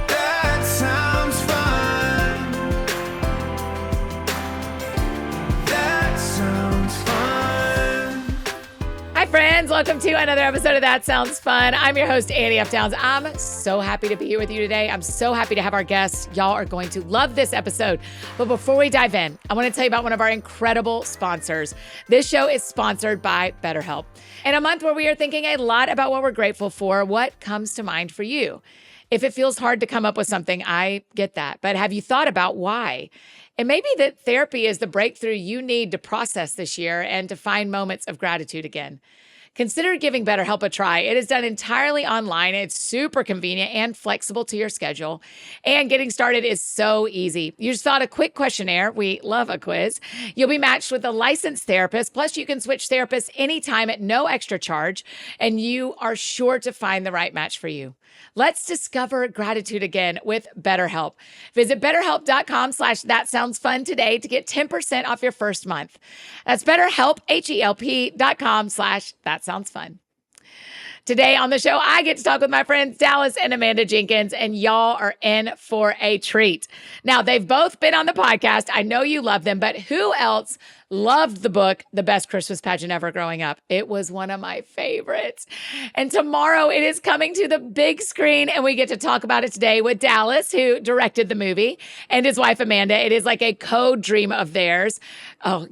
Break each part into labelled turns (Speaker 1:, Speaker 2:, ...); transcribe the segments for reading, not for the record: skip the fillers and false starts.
Speaker 1: That sounds fun. That sounds fun.
Speaker 2: Hi, friends. Welcome to another episode of That Sounds Fun. I'm your host, Annie F. Downs. I'm so happy to be here with you today. I'm so happy to have our guests. Y'all are going to love this episode. But before we dive in, I want to tell you about one of our incredible sponsors. This show is sponsored by BetterHelp. In a month where we are thinking a lot about what we're grateful for, what comes to mind for you? If it feels hard to come up with something, I get that. But have you thought about why? It may be that therapy is the breakthrough you need to process this year and to find moments of gratitude again. Consider giving BetterHelp a try. It is done entirely online. It's super convenient and flexible to your schedule. And getting started is so easy. You just fill out a quick questionnaire. We love a quiz. You'll be matched with a licensed therapist. Plus, you can switch therapists anytime at no extra charge. And you are sure to find the right match for you. Let's discover gratitude again with BetterHelp. Visit BetterHelp.com/thatsoundsfun today to get 10% off your first month. That's BetterHelp, HELP.com/thatsoundsfun. Today on the show, I get to talk with my friends Dallas and Amanda Jenkins, and y'all are in for a treat. Now, they've both been on the podcast. I know you love them, but who else loved the book, The Best Christmas Pageant Ever growing up? It was one of my favorites. And tomorrow it is coming to the big screen, and we get to talk about it today with Dallas, who directed the movie, and his wife, Amanda. It is like a co-dream of theirs. Oh,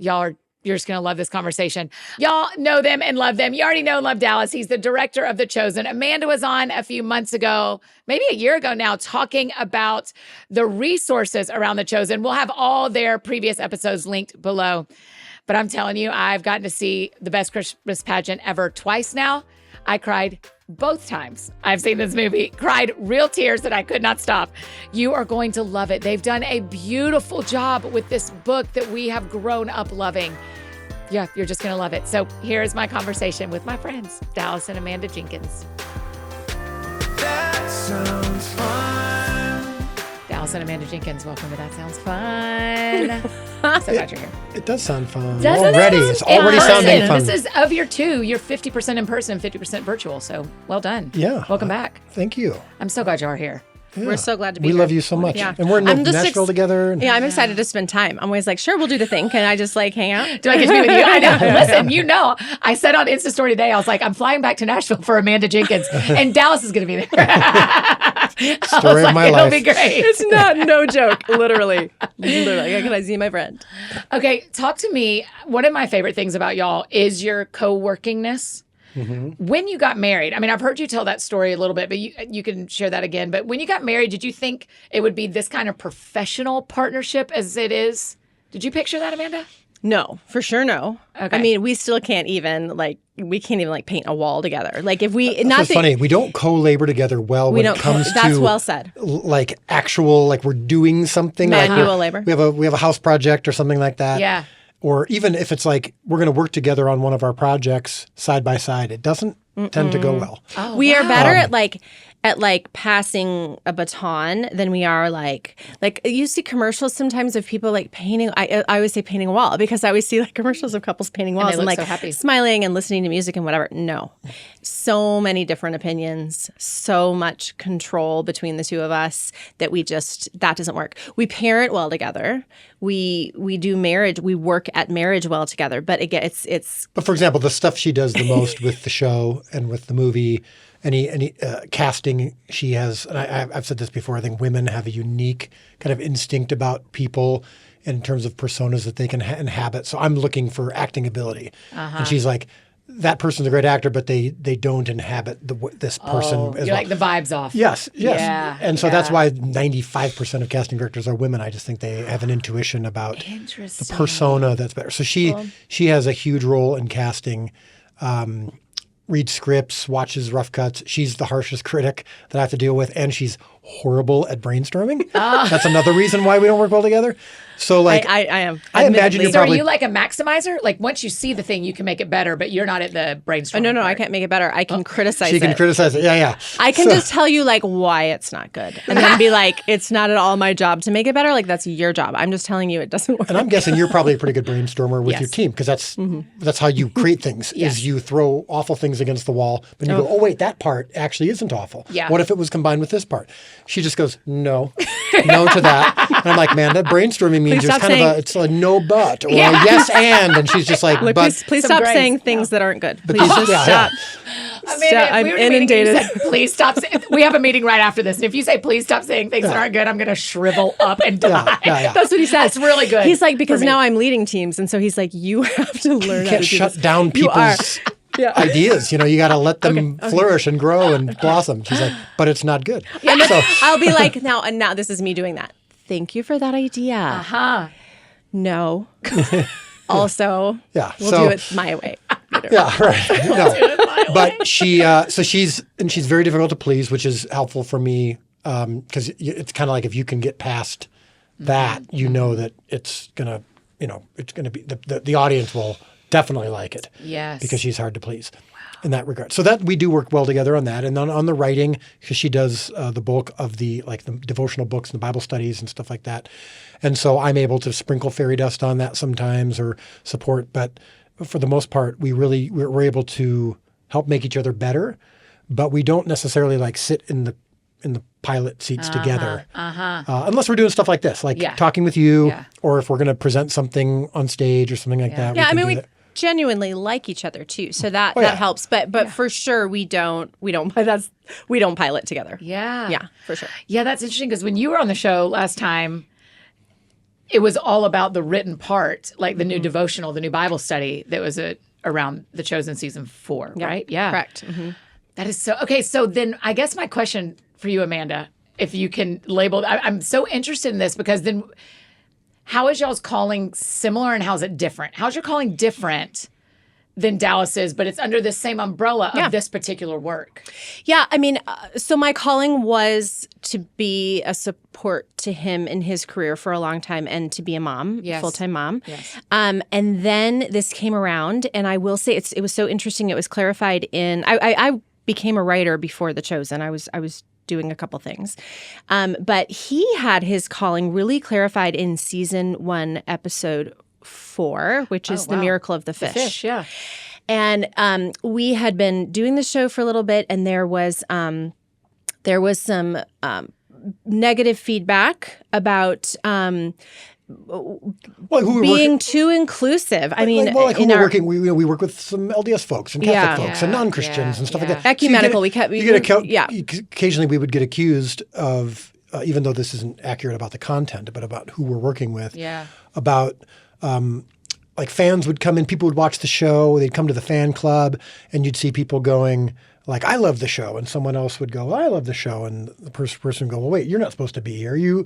Speaker 2: you're just going to love this conversation. Y'all know them and love them. You already know and love Dallas. He's the director of The Chosen. Amanda was on a few months ago, maybe a year ago now, talking about the resources around The Chosen. We'll have all their previous episodes linked below. But I'm telling you, I've gotten to see The Best Christmas Pageant Ever twice now. I cried both times I've seen this movie, cried real tears that I could not stop. You are going to love it. They've done a beautiful job with this book that we have grown up loving. Yeah, you're just going to love it. So here is my conversation with my friends, Dallas and Amanda Jenkins.
Speaker 1: That sounds fun.
Speaker 2: Dallas and Amanda Jenkins, welcome to That Sounds Fun. So glad you're here.
Speaker 3: It does sound fun.
Speaker 2: Doesn't
Speaker 3: already.
Speaker 2: it?
Speaker 3: It's already
Speaker 2: In
Speaker 3: sounding
Speaker 2: person.
Speaker 3: fun.
Speaker 2: This is of your two. You're 50% in person, 50% virtual. So well done.
Speaker 3: Yeah.
Speaker 2: Welcome back.
Speaker 3: Thank you.
Speaker 2: I'm so glad you are here.
Speaker 3: Yeah.
Speaker 4: We're so glad to be
Speaker 3: We
Speaker 4: here.
Speaker 3: love you so much.
Speaker 4: Yeah.
Speaker 3: And we're in
Speaker 4: I'm just
Speaker 3: Nashville together. And
Speaker 4: Yeah, I'm excited to spend time. I'm always like, sure, we'll do the thing. Can I just like hang out?
Speaker 2: Do I get to be with you? I know. Listen, you know, I said on Insta Story today, I was like, I'm flying back to Nashville for Amanda Jenkins, and Dallas is going to be there.
Speaker 3: Story of my
Speaker 2: It'll
Speaker 3: life.
Speaker 2: be great.
Speaker 4: It's not, no joke. Literally. Literally. Can I see my friend?
Speaker 2: Okay, talk to me. One of my favorite things about y'all is your co-workingness. When you got married, I mean, I've heard you tell that story a little bit, but you can share that again. But when you got married, did you think it would be this kind of professional partnership as it is? Did you picture that, Amanda?
Speaker 4: No, for sure no.
Speaker 2: Okay.
Speaker 4: I mean, we still can't even we can't even paint a wall together. Like if we,
Speaker 3: That's what's funny. We don't co-labor together well when it comes
Speaker 4: that's
Speaker 3: to
Speaker 4: well said.
Speaker 3: like actual, like we're doing something.
Speaker 4: Manual
Speaker 3: like
Speaker 4: labor.
Speaker 3: We have a house project or something like that.
Speaker 2: Yeah.
Speaker 3: Or even if it's like we're going to work together on one of our projects side by side, it doesn't tend to go well.
Speaker 2: Oh,
Speaker 4: We are
Speaker 2: wow.
Speaker 4: better at passing a baton than we are like you see commercials sometimes of people like painting. I always say painting a wall because I always see like commercials of couples painting walls
Speaker 2: they
Speaker 4: and
Speaker 2: look
Speaker 4: like
Speaker 2: so happy.
Speaker 4: smiling and listening to music and whatever. No, so many different opinions, so much control between the two of us that that doesn't work. We parent well together. We do marriage. We work at marriage well together. But again, it's.
Speaker 3: But for example, the stuff she does the most with the show and with the movie, any casting she has, and I've said this before, I think women have a unique kind of instinct about people in terms of personas that they can inhabit. So I'm looking for acting ability. And she's like, that person's a great actor, but they don't inhabit this person as
Speaker 2: You're
Speaker 3: well.
Speaker 2: like the vibes off.
Speaker 3: Yes.
Speaker 2: Yeah,
Speaker 3: And so
Speaker 2: yeah.
Speaker 3: that's why 95% of casting directors are women. I just think they have an intuition about the persona that's better. So she has a huge role in casting, reads scripts, watches rough cuts. She's the harshest critic that I have to deal with, and she's horrible at brainstorming. That's another reason why we don't work well together. So like
Speaker 4: I am.
Speaker 3: I imagine you're
Speaker 2: So
Speaker 3: probably
Speaker 2: are you like a maximizer? Like once you see the thing, you can make it better, but you're not at the brainstorming.
Speaker 4: No, I
Speaker 2: part.
Speaker 4: can't make it better. I can criticize
Speaker 3: she can
Speaker 4: it.
Speaker 3: criticize it. Yeah.
Speaker 4: I can just tell you like why it's not good, and then be like, it's not at all my job to make it better. Like that's your job. I'm just telling you it doesn't work.
Speaker 3: And I'm guessing you're probably a pretty good brainstormer with
Speaker 4: Yes.
Speaker 3: your team because that's how you create things.
Speaker 2: Yes.
Speaker 3: Is you throw awful things against the wall, but you go, oh wait, that part actually isn't awful.
Speaker 2: Yeah.
Speaker 3: What if it was combined with this part? She just goes, no to that. And I'm like, man, that brainstorming means
Speaker 4: Please
Speaker 3: there's
Speaker 4: stop
Speaker 3: kind of
Speaker 4: saying-
Speaker 3: it's a no but or
Speaker 2: Yeah.
Speaker 3: a yes and she's just like,
Speaker 4: Look,
Speaker 3: but
Speaker 4: please
Speaker 2: Some
Speaker 4: stop
Speaker 2: grace.
Speaker 4: saying things that aren't good. Please
Speaker 3: these-
Speaker 4: just
Speaker 3: yeah,
Speaker 4: stop.
Speaker 2: I mean,
Speaker 4: Stop.
Speaker 2: if
Speaker 4: I'm
Speaker 2: we were in a meeting, you
Speaker 4: inundated.
Speaker 2: said, please stop. We have a meeting right after this, and if you say please stop saying things that aren't good, I'm going to shrivel up and die.
Speaker 3: yeah.
Speaker 4: That's what he says.
Speaker 2: That's really good.
Speaker 4: He's like, because
Speaker 2: for me.
Speaker 4: now I'm leading teams, and so he's like, you have to learn
Speaker 3: you
Speaker 4: how
Speaker 3: can't
Speaker 4: to do
Speaker 3: shut
Speaker 4: this.
Speaker 3: down
Speaker 4: You are.
Speaker 3: people's
Speaker 4: Yeah.
Speaker 3: ideas. You know, you got to let them flourish and grow and blossom. She's like, but it's not good.
Speaker 4: And then
Speaker 3: So
Speaker 4: I'll be like, now this is me doing that. Thank you for that idea.
Speaker 2: Huh.
Speaker 4: No. Also,
Speaker 3: Yeah,
Speaker 4: we'll
Speaker 3: so-
Speaker 4: do it my way.
Speaker 3: yeah, right. No. But she's very difficult to please, which is helpful for me because it's kind of like if you can get past that, you know that it's gonna be the audience will definitely like it.
Speaker 2: Yes.
Speaker 3: Because she's hard to please in that regard. So that we do work well together on that, and then on the writing, because she does the bulk of the devotional books and the Bible studies and stuff like that, and so I'm able to sprinkle fairy dust on that sometimes or support, but for the most part, we're able to help make each other better, but we don't necessarily like sit in the pilot seats together, unless we're doing stuff like this, like
Speaker 2: Yeah.
Speaker 3: talking with you,
Speaker 2: Yeah.
Speaker 3: or if we're going to present something on stage or something like that.
Speaker 4: Yeah, I
Speaker 3: can
Speaker 4: mean,
Speaker 3: do
Speaker 4: we
Speaker 3: that.
Speaker 4: genuinely like each other too, so that
Speaker 3: Oh, yeah.
Speaker 4: that helps. But for sure, we don't pilot together.
Speaker 2: Yeah.
Speaker 4: Yeah, for sure.
Speaker 2: Yeah, that's interesting because when you were on the show last time, it was all about the written part, like the new devotional, the new Bible study that was around The Chosen season 4, right? Yeah.
Speaker 4: Correct. Mm-hmm.
Speaker 2: That is so. Okay, so then I guess my question for you, Amanda, if you can label, I'm so interested in this because then how is y'all's calling similar and how's it different? How's your calling different than Dallas's, but it's under the same umbrella of this particular work?
Speaker 4: Yeah, I mean, so my calling was to be a support to him in his career for a long time and to be a mom,
Speaker 2: Yes.
Speaker 4: full-time mom.
Speaker 2: Yes.
Speaker 4: And then this came around, and I will say it was so interesting. It was clarified in I became a writer before The Chosen. I was doing a couple things, but he had his calling really clarified in season 1, episode 4, which is the
Speaker 2: wow.
Speaker 4: miracle of the fish.
Speaker 2: Fish, yeah.
Speaker 4: And we had been doing the show for a little bit, and there was some negative feedback about
Speaker 3: Well, who we're
Speaker 4: being
Speaker 3: working,
Speaker 4: too inclusive. I mean,
Speaker 3: like who
Speaker 4: in
Speaker 3: we're
Speaker 4: our
Speaker 3: working, we work with some LDS folks and Catholic
Speaker 4: Yeah.
Speaker 3: folks and
Speaker 2: Yeah,
Speaker 3: non-Christians
Speaker 2: yeah,
Speaker 3: and stuff
Speaker 2: yeah.
Speaker 3: like that.
Speaker 4: Ecumenical,
Speaker 3: So
Speaker 4: yeah.
Speaker 3: Occasionally, we would get accused of, even though this isn't accurate about the content, but about who we're working with.
Speaker 2: Yeah.
Speaker 3: About like fans would come in, people would watch the show, they'd come to the fan club, and you'd see people going like, I love the show, and someone else would go, I love the show, and the person would go, well, wait, you're not supposed to be here. You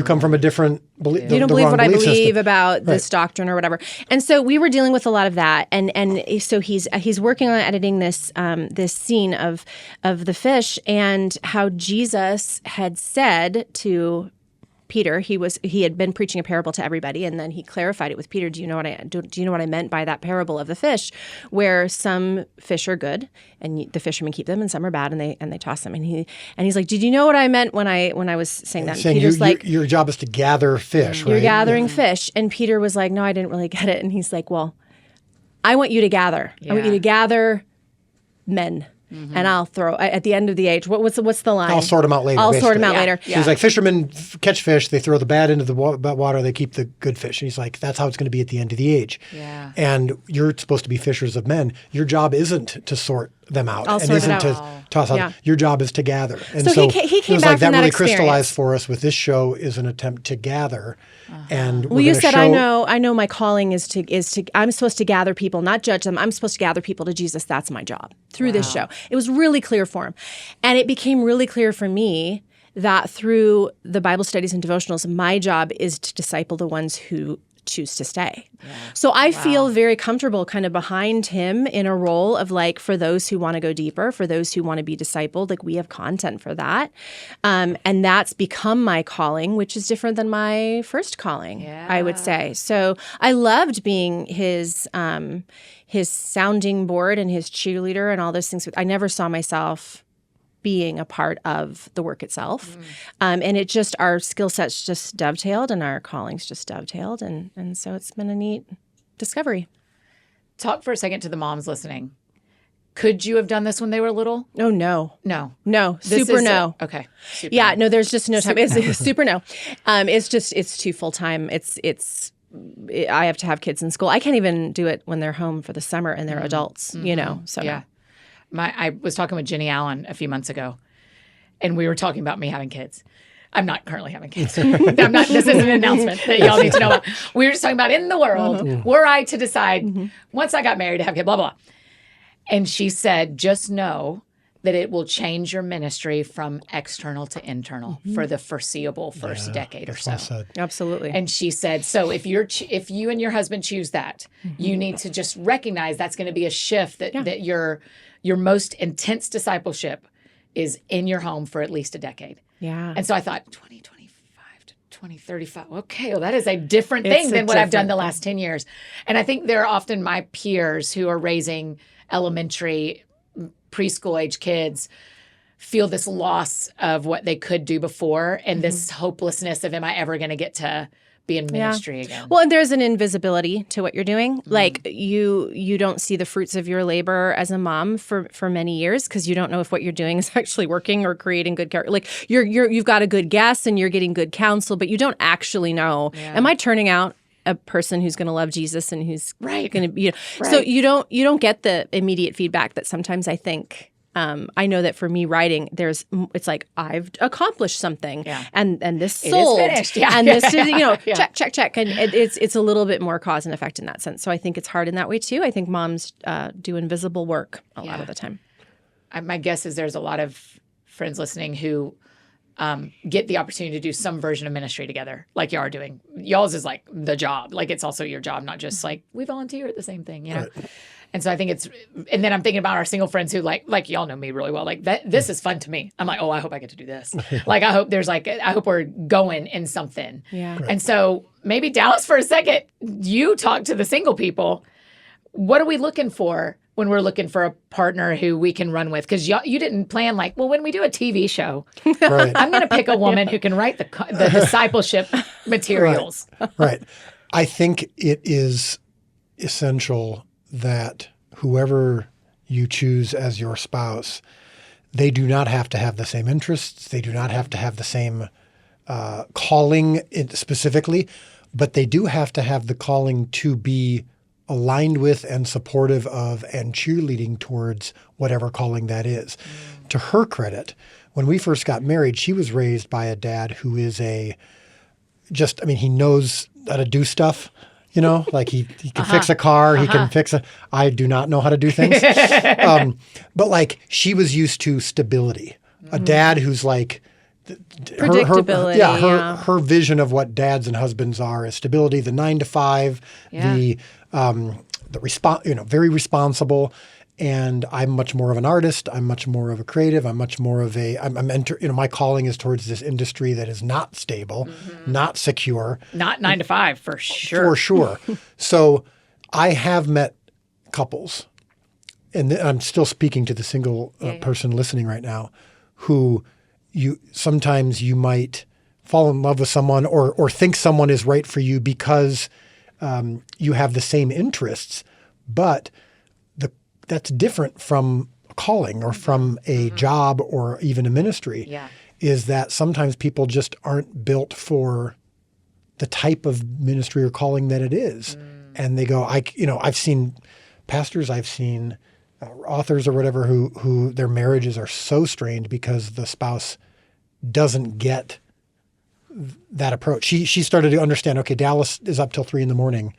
Speaker 3: come from a different belief.
Speaker 4: You don't believe what I believe
Speaker 3: system.
Speaker 4: about this doctrine or whatever. And so we were dealing with a lot of that. And so he's working on editing this this scene of the fish and how Jesus had said to Peter, he had been preaching a parable to everybody, and then he clarified it with Peter. Do you know what I meant by that parable of the fish, where some fish are good and the fishermen keep them, and some are bad and they toss them? And he's like, did you know what I meant when I was saying that? And
Speaker 3: Saying
Speaker 4: Peter's like,
Speaker 3: your job is to gather fish, right?
Speaker 4: you're gathering fish, and Peter was like, no, I didn't really get it. And he's like, well, I want you to gather. I want you to gather men. And I'll throw at the end of the age. What's the line?
Speaker 3: I'll sort them out later.
Speaker 4: I'll sort them
Speaker 3: basically.
Speaker 4: out later.
Speaker 2: Yeah.
Speaker 3: He's like, fishermen catch fish, they throw the bad into the water, they keep the good fish. And he's like, that's how it's going to be at the end of the age.
Speaker 2: Yeah.
Speaker 3: And you're supposed to be fishers of men. Your job isn't to sort them out
Speaker 4: I'll
Speaker 3: and
Speaker 4: sort it
Speaker 3: isn't
Speaker 4: out.
Speaker 3: to toss out.
Speaker 4: Yeah.
Speaker 3: Your job is to gather. And
Speaker 4: So he came
Speaker 3: it was
Speaker 4: back
Speaker 3: like
Speaker 4: from
Speaker 3: that
Speaker 4: that
Speaker 3: really
Speaker 4: experience.
Speaker 3: crystallized for us with this show is an attempt to gather. And
Speaker 4: Well, you said, I know my calling is to I'm supposed to gather people, not judge them. I'm supposed to gather people to Jesus. That's my job through this show. It was really clear for him. And it became really clear for me that through the Bible studies and devotionals, my job is to disciple the ones who choose to stay. So I feel very comfortable kind of behind him in a role of like, for those who want to go deeper, for those who want to be discipled, like we have content for that. And that's become my calling, which is different than my first calling, I would say. So I loved being his sounding board and his cheerleader and all those things. I never saw myself being a part of the work itself. And it just, our skill sets just dovetailed and our callings just dovetailed. And so it's been a neat discovery.
Speaker 2: Talk for a second to the moms listening. Could you have done this when they were little?
Speaker 4: Oh, no.
Speaker 2: No.
Speaker 4: This super no.
Speaker 2: Okay. Super
Speaker 4: Yeah,
Speaker 2: no.
Speaker 4: no, there's just no time. It's super no. It's too full time. I have to have kids in school. I can't even do it when they're home for the summer and they're adults, so
Speaker 2: Yeah. I was talking with Jenny Allen a few months ago, and we were talking about me having kids. I'm not currently having kids. This is an announcement that y'all need to know about. We were just talking about in the world, were I to decide once I got married to have kids, blah, blah, blah. And she said, just know that it will change your ministry from external to internal for the foreseeable first decade or so.
Speaker 3: Well said.
Speaker 4: Absolutely.
Speaker 2: And she said, so if you and your husband choose that, you need to just recognize that's going to be a shift that your most intense discipleship is in your home for at least a decade.
Speaker 4: Yeah.
Speaker 2: And so I thought 2025 to 2035. Okay, well, that is a different thing than what I've done the last 10 years. And I think there are often my peers who are raising elementary, preschool age kids feel this loss of what they could do before and this hopelessness of, am I ever going to get to be in ministry again?
Speaker 4: Well, and there's an invisibility to what you're doing. Like you don't see the fruits of your labor as a mom for many years because you don't know if what you're doing is actually working or creating good character. Like you've got a good guess and you're getting good counsel, but you don't actually know, am I turning out a person who's going to love Jesus and who's going to be, so you don't get the immediate feedback that sometimes I think, I know that for me writing, it's like I've accomplished something, and this sold,
Speaker 2: finished,
Speaker 4: and this is check, and it's a little bit more cause and effect in that sense. So I think it's hard in that way too. I think moms do invisible work a lot of the time.
Speaker 2: My guess is there's a lot of friends listening who get the opportunity to do some version of ministry together, like y'all are doing. Y'all's is like the job, like it's also your job, not just like we volunteer at the same thing, Right. And so I think and then I'm thinking about our single friends who like y'all know me really well. Like this is fun to me. I'm like, oh, I hope I get to do this. Like I hope I hope we're going in something. Yeah. Right. And so maybe Dallas for a second, you talk to the single people. What are we looking for when we're looking for a partner who we can run with? Because you didn't plan like, well, when we do a TV show, I'm going to pick a woman who can write the discipleship materials.
Speaker 3: Right. I think it is essential that whoever you choose as your spouse, they do not have to have the same interests. They do not have to have the same calling specifically, but they do have to have the calling to be aligned with and supportive of and cheerleading towards whatever calling that is. To her credit, when we first got married, she was raised by a dad who is he knows how to do stuff, like he can fix a car, he can fix I do not know how to do things. But like she was used to stability. A dad who's like,
Speaker 4: predictability.
Speaker 3: Her vision of what dads and husbands are is stability, the 9 to 5, the very responsible. And I'm much more of an artist. I'm much more of a creative. I'm much more of my calling is towards this industry that is not stable, not secure.
Speaker 2: Not 9 to 5 for sure.
Speaker 3: For sure. So I have met couples, and I'm still speaking to the single person listening right now, who sometimes you might fall in love with someone or think someone is right for you because you have the same interests, but that's different from a calling or from a job or even a ministry, is that sometimes people just aren't built for the type of ministry or calling that it is. And they go, I've seen pastors, I've seen authors or whatever who their marriages are so strained because the spouse doesn't get that approach. She started to understand, okay, Dallas is up till 3 a.m.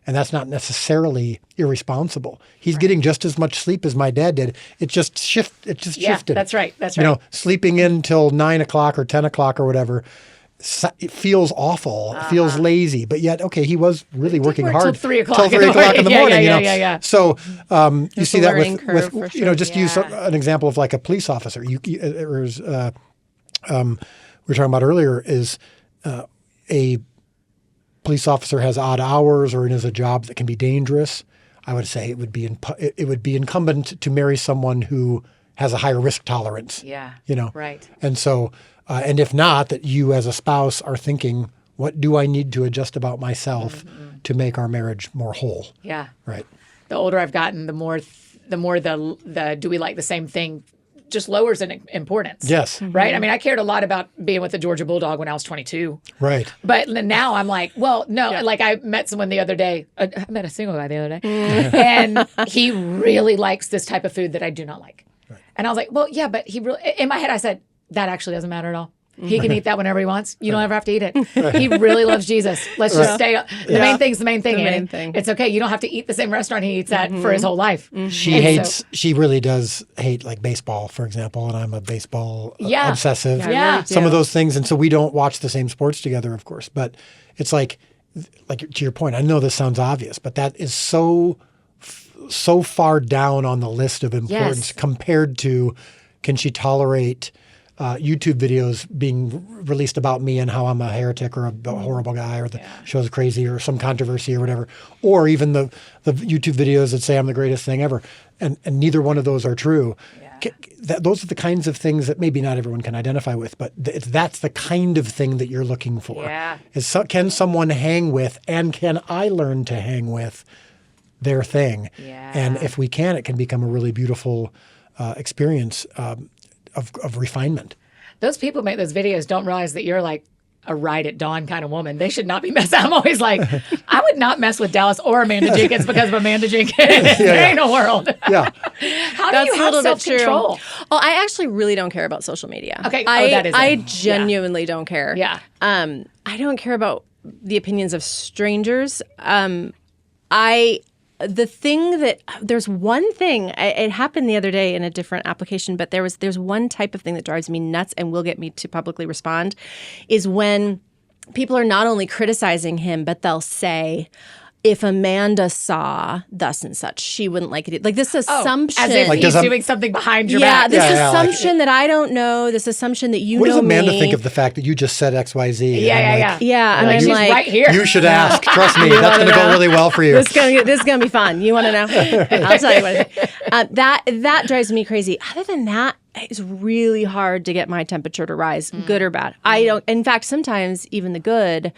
Speaker 3: and that's not necessarily irresponsible. He's getting just as much sleep as my dad did. It just shifted.
Speaker 2: That's right. That's right.
Speaker 3: Sleeping in till 9 o'clock or 10 o'clock or whatever. it feels awful, it feels lazy, but yet, okay, he was really working
Speaker 2: work
Speaker 3: hard
Speaker 2: till 3 o'clock
Speaker 3: till
Speaker 2: in the
Speaker 3: 3 o'clock in the
Speaker 2: morning.
Speaker 3: morning.
Speaker 2: Yeah.
Speaker 3: So you
Speaker 4: There's
Speaker 3: see
Speaker 4: a
Speaker 3: that
Speaker 4: learning curve for
Speaker 3: with
Speaker 4: sure.
Speaker 3: just use an example of like a police officer. We were talking about earlier is a police officer has odd hours or is a job that can be dangerous. I would say it would be incumbent to marry someone who has a higher risk tolerance.
Speaker 2: Yeah. Right.
Speaker 3: And so, and if not, that you as a spouse are thinking, what do I need to adjust about myself to make our marriage more whole?
Speaker 2: Yeah.
Speaker 3: Right.
Speaker 2: The older I've gotten, the more the do we like the same thing just lowers in importance.
Speaker 3: Yes.
Speaker 2: Right? I mean, I cared a lot about being with a Georgia Bulldog when I was 22.
Speaker 3: Right.
Speaker 2: But now I'm like, well, no. Like I met someone the other day. I met a single guy the other day. And he really likes this type of food that I do not like. Right. And I was like, well, yeah, but he really, in my head, I said, that actually doesn't matter at all. He can eat that whenever he wants. You don't ever have to eat it. He really loves Jesus. Let's just stay. The main thing's the main thing.
Speaker 4: The main
Speaker 2: Annie.
Speaker 4: thing.
Speaker 2: It's okay. You don't have to eat the same restaurant he eats at for his whole life.
Speaker 3: She really does hate like baseball, for example, and I'm a baseball obsessive.
Speaker 2: Yeah.
Speaker 3: Some of those things. And so we don't watch the same sports together, of course. But it's like to your point, I know this sounds obvious, but that is so far down on the list of importance compared to can she tolerate YouTube videos being released about me and how I'm a heretic or a horrible guy or the show's crazy or some controversy or whatever, or even the YouTube videos that say I'm the greatest thing ever. And neither one of those are true. Yeah. Those are the kinds of things that maybe not everyone can identify with, but that's the kind of thing that you're looking for.
Speaker 2: Yeah.
Speaker 3: Can someone hang with, and can I learn to hang with their thing?
Speaker 2: Yeah.
Speaker 3: And if we can, it can become a really beautiful experience of refinement.
Speaker 2: Those people make those videos don't realize that you're like a ride at dawn kind of woman. They should not be messing. I'm always like, I would not mess with Dallas or Amanda Jenkins because of Amanda Jenkins. There ain't a world.
Speaker 3: Yeah.
Speaker 2: How do you have self-control?
Speaker 4: Oh, I actually really don't care about social media.
Speaker 2: Okay. That is
Speaker 4: I genuinely don't care.
Speaker 2: Yeah.
Speaker 4: I don't care about the opinions of strangers. There's one thing, it happened the other day in a different application, but there's one type of thing that drives me nuts and will get me to publicly respond, is when people are not only criticizing him, but they'll say, if Amanda saw thus and such, she wouldn't like it. Like this assumption.
Speaker 2: As if he's doing something behind your back.
Speaker 4: This assumption that I don't know, this assumption that you know me.
Speaker 3: What does Amanda think of the fact that you just said X, Y, Z?
Speaker 2: Yeah.
Speaker 4: And I'm
Speaker 2: she's
Speaker 4: like,
Speaker 2: right here.
Speaker 3: You should ask. Trust me, that's going to go really well for you.
Speaker 4: This is gonna be fun. You want to know? I'll tell you what it is. That drives me crazy. Other than that, it's really hard to get my temperature to rise, good or bad. I don't. In fact, sometimes even the good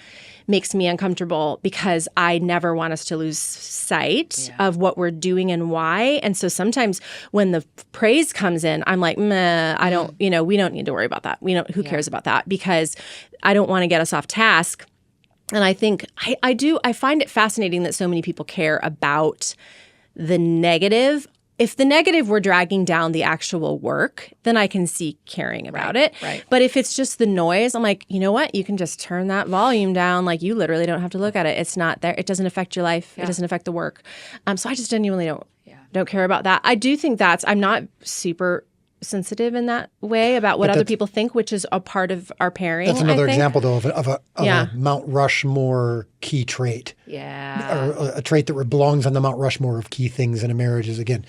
Speaker 4: makes me uncomfortable because I never want us to lose sight of what we're doing and why. And so sometimes when the praise comes in, I'm like, meh, I don't. We don't need to worry about that. Who cares about that? Because I don't want to get us off task. And I think I find it fascinating that so many people care about the negative. If the negative were dragging down the actual work, then I can see caring about it.
Speaker 2: Right.
Speaker 4: But if it's just the noise, I'm like, you know what? You can just turn that volume down. Like you literally don't have to look at it. It's not there. It doesn't affect your life. It doesn't affect the work. So I just genuinely don't care about that. I do think I'm not super sensitive in that way about what other people think, which is a part of our pairing.
Speaker 3: That's another example, though, of a Mount Rushmore key trait.
Speaker 2: Yeah.
Speaker 3: Or a trait that belongs on the Mount Rushmore of key things in a marriage is, again,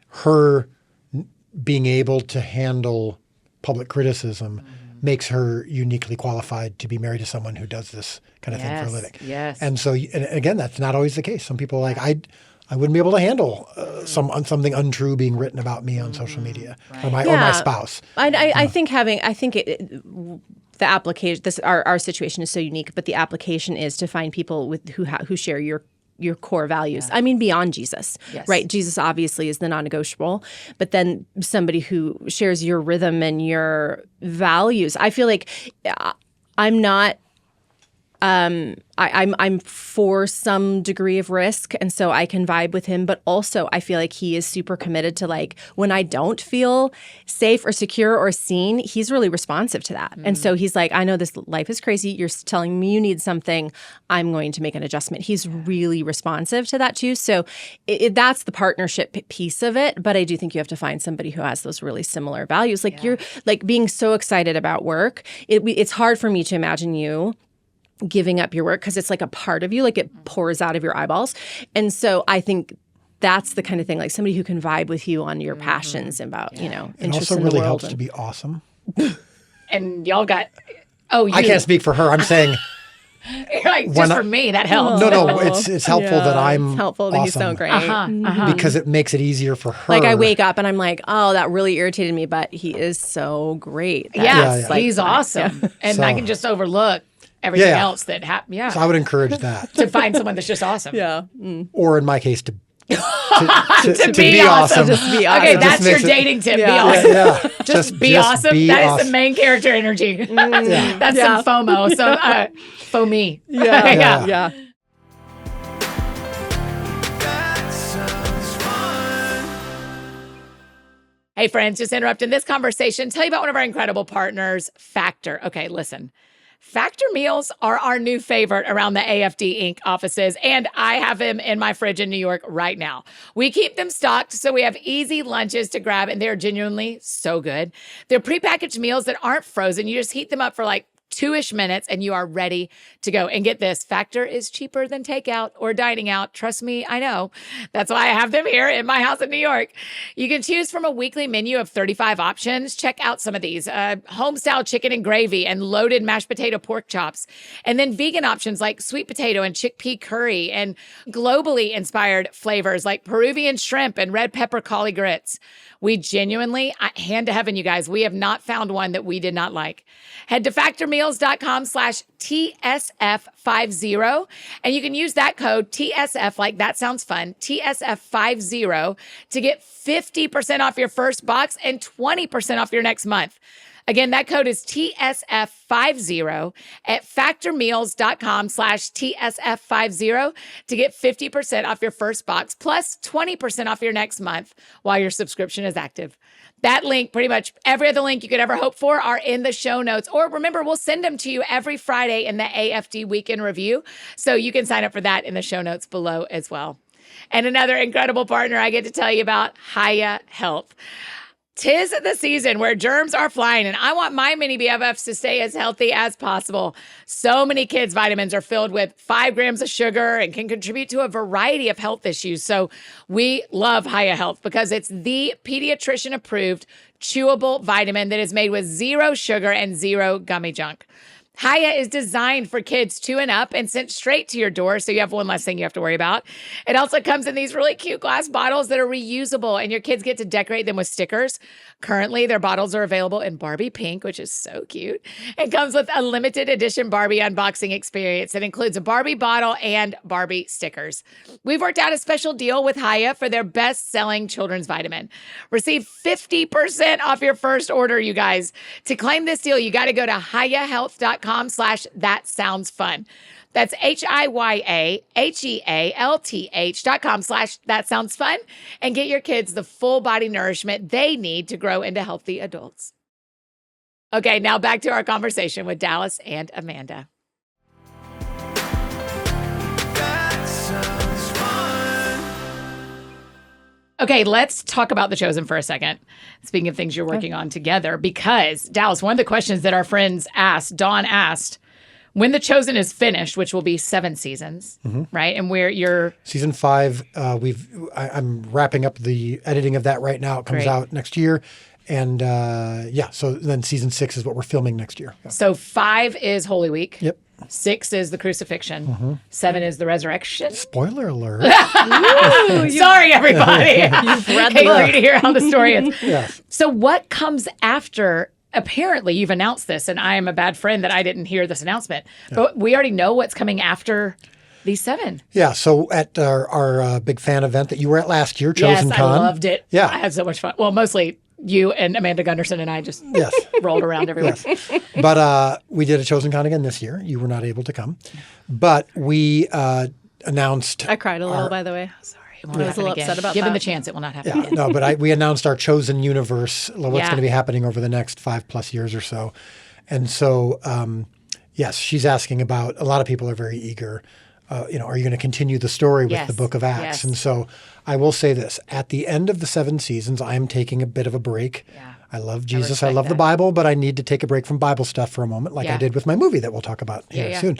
Speaker 3: her being able to handle public criticism makes her uniquely qualified to be married to someone who does this kind of thing for a living.
Speaker 2: Yes.
Speaker 3: And so, and again, that's not always the case. Some people are like, I wouldn't be able to handle something untrue being written about me on social media or my spouse.
Speaker 4: I think the application. Our situation is so unique, but the application is to find people who share your core values. I mean, beyond Jesus, right? Jesus obviously is the non-negotiable, but then somebody who shares your rhythm and your values. I feel like I'm not I'm for some degree of risk, and so I can vibe with him. But also, I feel like he is super committed to, like, when I don't feel safe or secure or seen, he's really responsive to that. And so he's like, I know this life is crazy. You're telling me you need something. I'm going to make an adjustment. He's really responsive to that too. So that's the partnership piece of it. But I do think you have to find somebody who has those really similar values. Like you're like being so excited about work. It's hard for me to imagine you giving up your work because it's like a part of you, like it pours out of your eyeballs. And so I think that's the kind of thing, like somebody who can vibe with you on your passions about, you know,
Speaker 3: It
Speaker 4: interests
Speaker 3: also
Speaker 4: in the
Speaker 3: really
Speaker 4: world.
Speaker 3: helps to be awesome.
Speaker 2: And y'all got,
Speaker 3: I can't speak for her. I'm saying,
Speaker 2: you're like, just for me, that helps.
Speaker 3: no, it's helpful that I'm
Speaker 4: It's helpful that he's so
Speaker 3: awesome
Speaker 4: great.
Speaker 3: because it makes it easier for her.
Speaker 4: Like I wake up and I'm like, oh, that really irritated me, but he is so great. That
Speaker 2: Yeah,
Speaker 4: it's like-
Speaker 2: he's awesome. And I can just overlook everything else that happened. Yeah.
Speaker 3: So I would encourage that.
Speaker 2: To find someone that's just awesome.
Speaker 4: Yeah.
Speaker 3: Or in my case, to
Speaker 2: To be
Speaker 3: be
Speaker 2: awesome.
Speaker 3: awesome.
Speaker 4: Just be
Speaker 2: Okay,
Speaker 4: awesome.
Speaker 2: that's your
Speaker 3: makes it-
Speaker 2: dating tip. Be
Speaker 4: Yeah.
Speaker 2: awesome.
Speaker 3: Yeah.
Speaker 2: Just be awesome.
Speaker 3: be
Speaker 2: That is
Speaker 3: awesome.
Speaker 2: the main character energy. That's
Speaker 4: Yeah.
Speaker 2: some FOMO. So, faux me.
Speaker 3: Yeah.
Speaker 4: Yeah.
Speaker 1: That sounds fun.
Speaker 2: Hey, friends, just interrupting this conversation. Tell you about one of our incredible partners, Factor. Okay, listen. Factor meals are our new favorite around the AFD Inc. offices, and I have them in my fridge in New York right now. We keep them stocked so we have easy lunches to grab, and they're genuinely so good. They're prepackaged meals that aren't frozen. You just heat them up for like 2-ish minutes and you are ready to go. And get this, Factor is cheaper than takeout or dining out. Trust me, I know. That's why I have them here in my house in New York. You can choose from a weekly menu of 35 options. Check out some of these. Home-style chicken and gravy and loaded mashed potato pork chops. And then vegan options like sweet potato and chickpea curry and globally inspired flavors like Peruvian shrimp and red pepper cauli grits. We genuinely, hand to heaven, you guys, we have not found one that we did not like. Head to factormeals.com/TSF50, and you can use that code TSF, like that sounds fun, TSF50, to get 50% off your first box and 20% off your next month. Again, that code is TSF50 at factormeals.com/TSF50 to get 50% off your first box plus 20% off your next month while your subscription is active. That link, pretty much every other link you could ever hope for, are in the show notes. Or remember, we'll send them to you every Friday in the AFD Weekend Review. So you can sign up for that in the show notes below as well. And another incredible partner I get to tell you about, Hiya Health. 'Tis the season where germs are flying, and I want my mini BFFs to stay as healthy as possible. So many kids' vitamins are filled with 5 grams of sugar and can contribute to a variety of health issues. So we love Hiya Health because it's the pediatrician-approved chewable vitamin that is made with 0 sugar and 0 gummy junk. Hiya is designed for kids 2 and up and sent straight to your door, so you have one less thing you have to worry about. It also comes in these really cute glass bottles that are reusable, and your kids get to decorate them with stickers. Currently, their bottles are available in Barbie pink, which is so cute. It comes with a limited edition Barbie unboxing experience that includes a Barbie bottle and Barbie stickers. We've worked out a special deal with Hiya for their best-selling children's vitamin. Receive 50% off your first order, you guys. To claim this deal, you got to go to hiyahealth.com/thatsoundsfun. That's HIYAHEALTH.com/thatsoundsfun and get your kids the full body nourishment they need to grow into healthy adults. Okay, now back to our conversation with Dallas and Amanda.
Speaker 1: That sounds fun.
Speaker 2: Okay, let's talk about The Chosen for a second. Speaking of things you're working on together, because Dallas, one of the questions that our friends asked, Dawn asked, when The Chosen is finished, which will be 7 seasons, right? And where you're
Speaker 3: Season 5, I'm wrapping up the editing of that right now. It comes
Speaker 2: Great.
Speaker 3: out next year. And so then season 6 is what we're filming next year. Yeah.
Speaker 2: so 5 is Holy Week.
Speaker 3: Yep.
Speaker 2: 6 is the crucifixion. 7 is the resurrection.
Speaker 3: Spoiler alert.
Speaker 2: Sorry, everybody.
Speaker 4: You've read the
Speaker 2: Hate for
Speaker 4: book.
Speaker 2: you to hear how the story ends.
Speaker 3: Yeah.
Speaker 2: So what comes after? Apparently, you've announced this, and I am a bad friend that I didn't hear this announcement. But we already know what's coming after these 7.
Speaker 3: Yeah. So at our big fan event that you were at last year,
Speaker 2: Yes,
Speaker 3: Chosen
Speaker 2: I
Speaker 3: Con.
Speaker 2: loved it.
Speaker 3: Yeah.
Speaker 2: I had so much fun. Well, mostly you and Amanda Gunderson and I just
Speaker 3: Yes.
Speaker 2: rolled around everywhere.
Speaker 3: Yes. But we did a Chosen Con again this year. You were not able to come. But we announced.
Speaker 4: I cried a little, by the way.
Speaker 2: Sorry.
Speaker 4: I was a little upset about
Speaker 2: Given
Speaker 4: that.
Speaker 2: the chance, it will not happen
Speaker 3: Yeah,
Speaker 2: again.
Speaker 3: no, but we announced our Chosen Universe, what's
Speaker 2: Yeah.
Speaker 3: going to be happening over the next 5+ years or so. And so, yes, she's asking about, a lot of people are very eager. Are you going to continue the story with
Speaker 2: Yes.
Speaker 3: the Book of Acts?
Speaker 2: Yes.
Speaker 3: And so I will say this. At the end of the 7 seasons, I am taking a bit of a break.
Speaker 2: Yeah.
Speaker 3: I love Jesus. I
Speaker 2: respect
Speaker 3: love the
Speaker 2: that.
Speaker 3: Bible, but I need to take a break from Bible stuff for a moment, like
Speaker 2: Yeah.
Speaker 3: I did with my movie that we'll talk about here
Speaker 2: yeah.
Speaker 3: soon.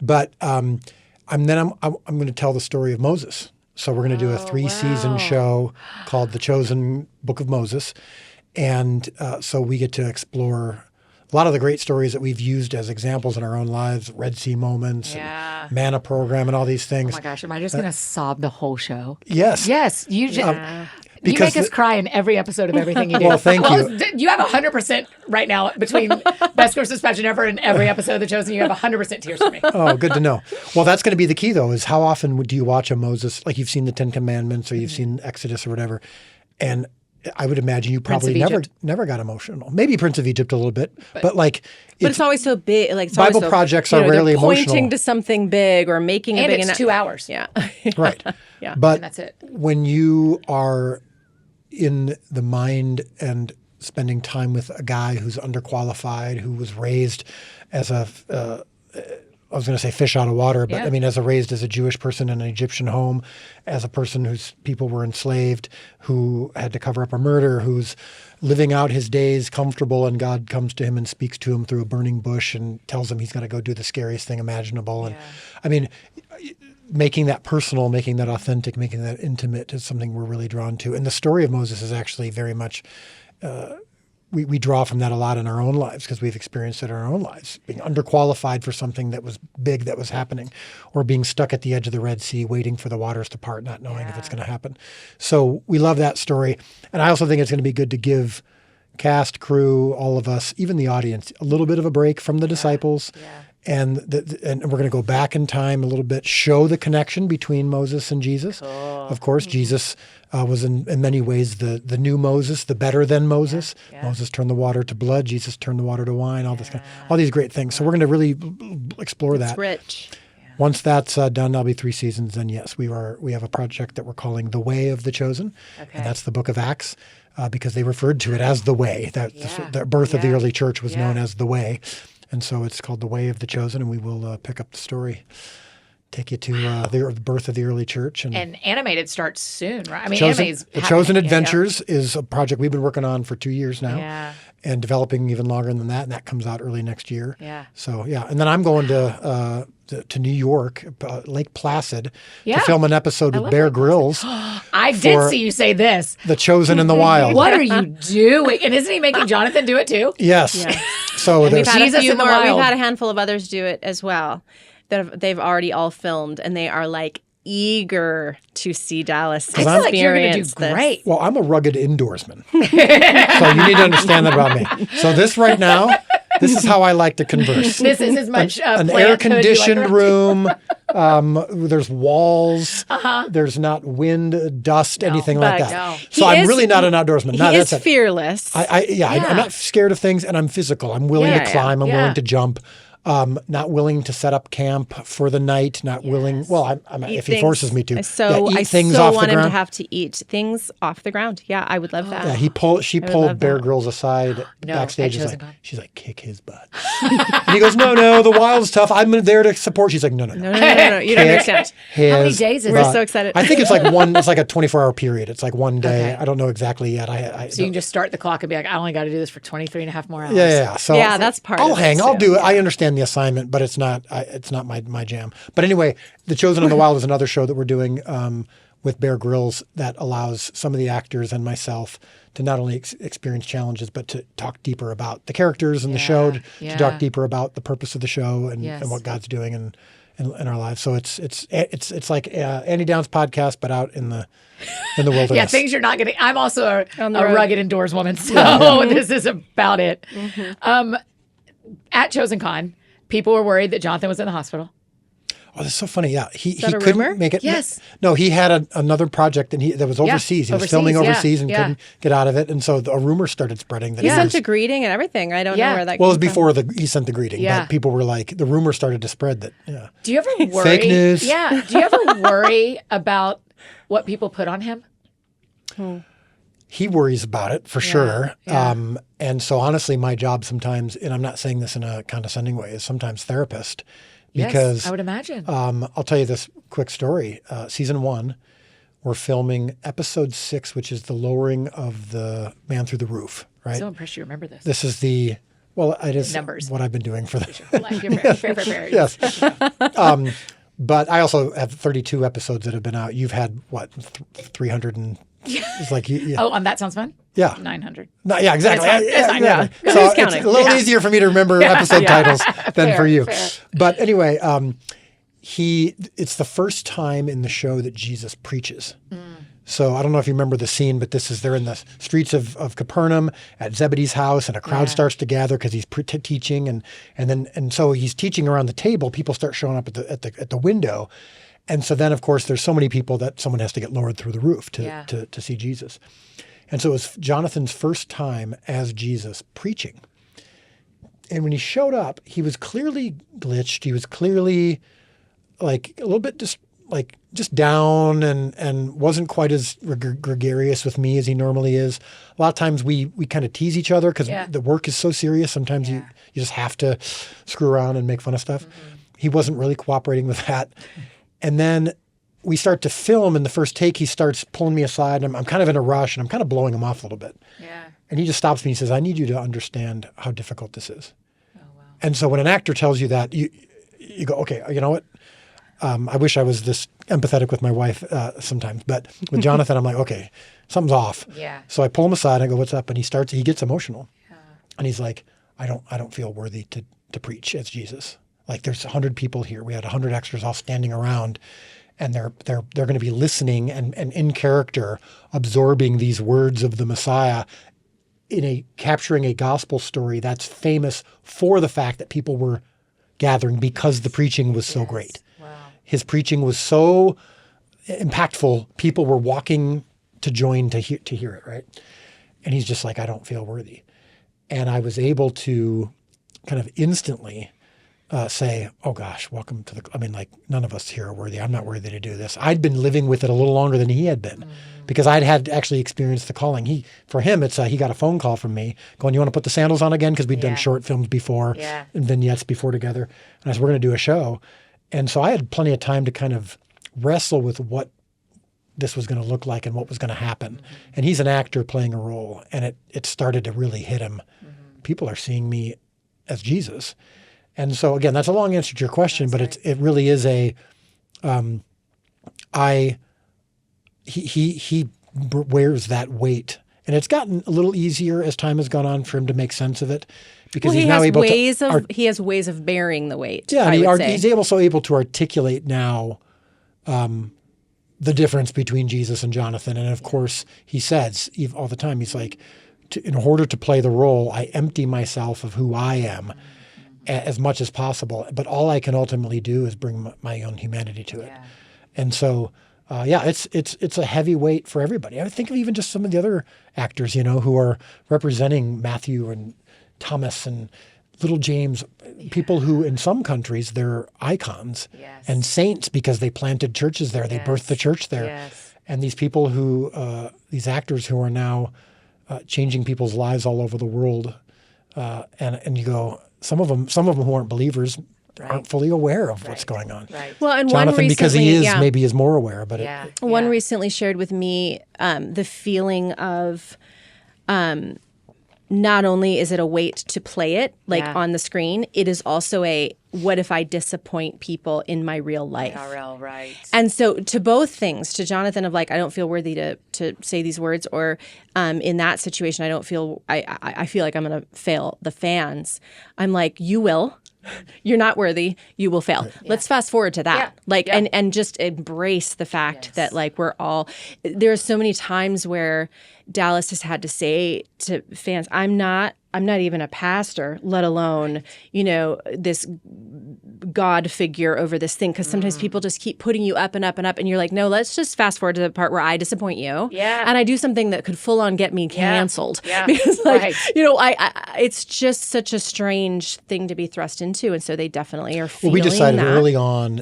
Speaker 3: But I'm going to tell the story of Moses. So we're going to do a 3-season
Speaker 2: wow.
Speaker 3: show called The Chosen Book of Moses. And so we get to explore a lot of the great stories that we've used as examples in our own lives, Red Sea moments,
Speaker 2: Yeah.
Speaker 3: and Manna program, and all these
Speaker 2: Oh
Speaker 3: things.
Speaker 2: my gosh, am I just going to sob the whole show?
Speaker 3: Yes.
Speaker 2: Yes, you just. You
Speaker 3: because
Speaker 2: make us
Speaker 3: the-
Speaker 2: cry in every episode of everything you do.
Speaker 3: Well, thank you.
Speaker 2: You have 100% right now between Best Christmas Pageant Ever and every episode of The Chosen. You have 100% tears for me.
Speaker 3: Oh, good to know. Well, that's going to be the key, though, is how often do you watch a Moses, like you've seen the 10 Commandments or you've seen Exodus or whatever, and I would imagine you probably
Speaker 2: of Egypt.
Speaker 3: never got emotional. Maybe Prince of Egypt a little bit, but like
Speaker 4: But it's always so big. Like it's
Speaker 3: Bible
Speaker 4: always so,
Speaker 3: projects
Speaker 4: you
Speaker 3: are
Speaker 4: know, they're
Speaker 3: rarely
Speaker 4: pointing
Speaker 3: emotional.
Speaker 4: to something big or making a
Speaker 2: And
Speaker 4: big.
Speaker 2: it's 2 hours.
Speaker 4: Yeah.
Speaker 3: right.
Speaker 4: Yeah.
Speaker 3: But
Speaker 2: And that's it.
Speaker 3: when you are in the mind and spending time with a guy who's underqualified, who was raised as a I was going to say fish out of water, but
Speaker 2: Yeah.
Speaker 3: I mean, raised as a Jewish person in an Egyptian home, as a person whose people were enslaved, who had to cover up a murder, who's living out his days comfortable, and God comes to him and speaks to him through a burning bush and tells him he's going to go do the scariest thing imaginable. And I mean, making that personal, making that authentic, making that intimate is something we're really drawn to. And the story of Moses is actually very much we draw from that a lot in our own lives because we've experienced it in our own lives, being underqualified for something that was big that was happening, or being stuck at the edge of the Red Sea waiting for the waters to part, not knowing if it's going to happen. So we love that story. And I also think it's going to be good to give cast, crew, all of us, even the audience, a little bit of a break from the disciples. And we're going to go back in time a little bit, show the connection between Moses and Jesus. Of course, Jesus was in many ways the new Moses, the better than Moses. Moses turned the water to blood. Jesus turned the water to wine. All these great things. So we're going to really explore that.
Speaker 4: It's rich.
Speaker 3: Once that's done, that'll be 3 seasons. Then yes, we have a project that we're calling The Way of the Chosen, and that's the Book of Acts. Because they referred to it as the way. The birth of the early church was known as the way. And so it's called The Way of the Chosen, and we will pick up the story, take you to the birth of the early church. And
Speaker 2: animated starts soon, right? I mean,
Speaker 3: Chosen,
Speaker 2: animated
Speaker 3: The Chosen Adventures is a project we've been working on for 2 years now.
Speaker 2: Yeah.
Speaker 3: And developing even longer than that, and that comes out early next year.
Speaker 2: Yeah.
Speaker 3: So, and then I'm going to New York, Lake Placid,
Speaker 2: Yeah.
Speaker 3: to film an episode with Bear Grylls,
Speaker 2: I did see you say this.
Speaker 3: The Chosen in the Wild.
Speaker 2: What are you doing? And isn't he making Jonathan do it too?
Speaker 3: Yes.
Speaker 4: Yeah.
Speaker 3: So
Speaker 4: We've
Speaker 3: there's
Speaker 4: had
Speaker 2: Jesus
Speaker 4: a few
Speaker 2: in the
Speaker 4: more.
Speaker 2: wild.
Speaker 4: We've had a handful of others do it as well. They've already all filmed, and they are like eager to see Dallas
Speaker 2: I feel like you're going to
Speaker 4: experience
Speaker 2: do
Speaker 4: this.
Speaker 2: great.
Speaker 3: Well, I'm a rugged indoorsman. So you need to understand that about me. So this right now, this is how I like to converse.
Speaker 2: This is as much
Speaker 3: An
Speaker 2: plant hood
Speaker 3: air-conditioned
Speaker 2: you like
Speaker 3: room. There's walls. There's not wind, dust, anything like
Speaker 4: but
Speaker 3: that.
Speaker 2: no.
Speaker 3: So
Speaker 4: He
Speaker 3: I'm
Speaker 4: is-
Speaker 3: really not an outdoorsman. No,
Speaker 4: He
Speaker 3: that's
Speaker 4: is
Speaker 3: it.
Speaker 4: fearless.
Speaker 3: I'm not scared of things, and I'm physical. I'm willing
Speaker 4: Yeah,
Speaker 3: to climb. I'm
Speaker 2: yeah.
Speaker 3: willing to jump. Not willing to set up camp for the night. Not willing. Well,
Speaker 4: Eat
Speaker 3: if he forces me to.
Speaker 4: So
Speaker 3: eat
Speaker 4: I
Speaker 3: things
Speaker 4: so
Speaker 3: off
Speaker 4: want
Speaker 3: the
Speaker 4: him to
Speaker 3: ground.
Speaker 4: have to eat things off the ground. Yeah, I would love that.
Speaker 3: Yeah, she pulled
Speaker 4: love
Speaker 3: Bear
Speaker 4: that.
Speaker 3: Grylls aside backstage.
Speaker 2: at
Speaker 3: She's
Speaker 2: Chosen
Speaker 3: like,
Speaker 2: Con.
Speaker 3: kick his butt. And he goes, no, the wild's tough. I'm there to support. She's like, no.
Speaker 4: No, you don't understand.
Speaker 2: How many
Speaker 3: His
Speaker 2: days is
Speaker 3: butt.
Speaker 2: it?
Speaker 4: We're so excited.
Speaker 3: I think it's like it's like a 24-hour period. It's like one day.
Speaker 2: Okay.
Speaker 3: I don't know exactly yet. I
Speaker 2: So you can just start the clock and be like, I only got to do this for 23 and a half more hours.
Speaker 3: yeah. So
Speaker 4: Yeah, that's part
Speaker 3: I'll
Speaker 4: of it,
Speaker 3: hang. I'll
Speaker 4: too.
Speaker 3: do it. I understand the assignment, but it's not my jam. But anyway, The Chosen in the Wild is another show that we're doing with Bear Grylls that allows some of the actors and myself to not only experience challenges, but to talk deeper about the characters in the show, to talk deeper about the purpose of the show and what God's doing in our lives. So it's like Andy Downs' podcast, but out in the wilderness.
Speaker 2: Yeah, things you're not getting. I'm also a
Speaker 4: On the road.
Speaker 2: rugged indoors woman, so this is about it. At Chosen Con, people were worried that Jonathan was in the hospital.
Speaker 3: Oh, that's so funny. Yeah, he
Speaker 4: that a
Speaker 3: couldn't
Speaker 4: rumor?
Speaker 3: make it.
Speaker 2: Yes.
Speaker 3: No, he had another project that was overseas. He was filming
Speaker 2: overseas, yeah,
Speaker 3: overseas and
Speaker 2: yeah.
Speaker 3: couldn't get out of it, and so a rumor started spreading that
Speaker 4: He
Speaker 3: he
Speaker 4: sent
Speaker 3: was.
Speaker 4: a greeting and everything. I don't
Speaker 2: Yeah.
Speaker 4: know where that
Speaker 3: Well, it
Speaker 4: came
Speaker 3: was before he sent the greeting,
Speaker 2: Yeah.
Speaker 3: but people were like, the rumor started to spread that, yeah.
Speaker 2: Do you ever worry?
Speaker 3: Fake news.
Speaker 2: Yeah. Do you ever worry about what people put on him?
Speaker 3: He worries about it for sure.
Speaker 2: yeah.
Speaker 3: And so honestly, my job sometimes, and I'm not saying this in a condescending way, is sometimes therapist. Because
Speaker 2: Yes, I would imagine.
Speaker 3: I'll tell you this quick story. Season 1, we're filming episode 6, which is the lowering of the man through the roof, right?
Speaker 2: So impressed you remember this.
Speaker 3: This is it is
Speaker 2: Numbers.
Speaker 3: what I've been doing for the,
Speaker 2: Like, you're fair.
Speaker 3: yes. But I also have 32 episodes that have been out. You've had what, 300 and it's like, yeah.
Speaker 2: Oh, That Sounds Fun?
Speaker 3: Yeah.
Speaker 2: 900.
Speaker 3: No, yeah, exactly.
Speaker 2: It's fine.
Speaker 3: Yeah.
Speaker 4: Yeah.
Speaker 3: So
Speaker 4: Who's
Speaker 3: it's
Speaker 4: counting?
Speaker 3: a little easier for me to remember episode titles than
Speaker 2: Fair,
Speaker 3: for you.
Speaker 2: fair.
Speaker 3: But anyway, it's the first time in the show that Jesus preaches. So I don't know if you remember the scene, but they're in the streets of Capernaum at Zebedee's house, and a crowd starts to gather because he's teaching, and so he's teaching around the table. People start showing up at the window, and so then of course there's so many people that someone has to get lowered through the roof to see Jesus. And so it was Jonathan's first time as Jesus preaching. And when he showed up, he was clearly glitched. He was clearly like a little bit just down and wasn't quite as gregarious with me as he normally is. A lot of times we kind of tease each other because the work is so serious. Sometimes you just have to screw around and make fun of stuff. Mm-hmm. He wasn't really cooperating with that. And then we start to film, and the first take, he starts pulling me aside. And I'm kind of in a rush, and I'm kind of blowing him off a little bit.
Speaker 2: Yeah.
Speaker 3: And he just stops me and says, I need you to understand how difficult this is.
Speaker 2: Oh, wow.
Speaker 3: And so when an actor tells you that, you go, okay, you know what? I wish I was this empathetic with my wife sometimes. But with Jonathan, I'm like, okay, something's off.
Speaker 2: Yeah.
Speaker 3: So I pull him aside, and I go, what's up? And he gets emotional. Yeah. And he's like, I don't feel worthy to preach as Jesus. Like, there's 100 people here. We had 100 extras all standing around. And they're going to be listening and in character, absorbing these words of the Messiah capturing a gospel story that's famous for the fact that people were gathering because the preaching was so great.
Speaker 2: Wow.
Speaker 3: His preaching was so impactful. People were walking to join to hear it, right? And he's just like, I don't feel worthy. And I was able to kind of instantly say, oh gosh, welcome to none of us here are worthy. I'm not worthy to do this. I'd been living with it a little longer than he had been because I'd had actually experienced the calling. For him, it's he got a phone call from me going, you want to put the sandals on again? Because we'd done short films before and vignettes before together. And I said, we're going to do a show. And so I had plenty of time to kind of wrestle with what this was going to look like and what was going to happen. Mm-hmm. And he's an actor playing a role, and it started to really hit him. Mm-hmm. People are seeing me as Jesus. And so again, that's a long answer to your question, but it really is he wears that weight, and it's gotten a little easier as time has gone on for him to make sense of it because he's now able to.
Speaker 4: He has ways of bearing the weight.
Speaker 3: Yeah,
Speaker 4: I would say.
Speaker 3: He's also able to articulate now the difference between Jesus and Jonathan, and of course he says all the time, he's like, in order to play the role, I empty myself of who I am. As much as possible, but all I can ultimately do is bring my own humanity to it. Yeah. And so, it's a heavy weight for everybody. I think of even just some of the other actors, who are representing Matthew and Thomas and little James, people who in some countries they're icons and saints because they planted churches there, they birthed the church there. Yes. And these people these actors who are now changing people's lives all over the world, and you go. Some of them who aren't believers aren't fully aware of what's going on. Right.
Speaker 4: Well, and
Speaker 3: Jonathan,
Speaker 4: one recently,
Speaker 3: because he is maybe is more aware, but
Speaker 4: one recently shared with me the feeling of not only is it a weight to play it on the screen, it is also what if I disappoint people in my real life?
Speaker 2: IRL, right.
Speaker 4: And so to both things, to Jonathan of I don't feel worthy to say these words, or in that situation, I feel like I'm going to fail the fans. I'm like, you will. You're not worthy. You will fail. Yeah. Let's fast forward to that. And just embrace the fact that we're all. There are so many times where Dallas has had to say to fans, I'm not even a pastor, let alone, this God figure over this thing, because sometimes people just keep putting you up and up and up, and you're like, no, let's just fast forward to the part where I disappoint you.
Speaker 2: Yeah.
Speaker 4: And I do something that could full on get me canceled.
Speaker 2: Yeah.
Speaker 4: Because like,
Speaker 2: Right.
Speaker 4: I it's just such a strange thing to be thrust into. And so they definitely are feeling
Speaker 3: Well, we decided
Speaker 4: that.
Speaker 3: early on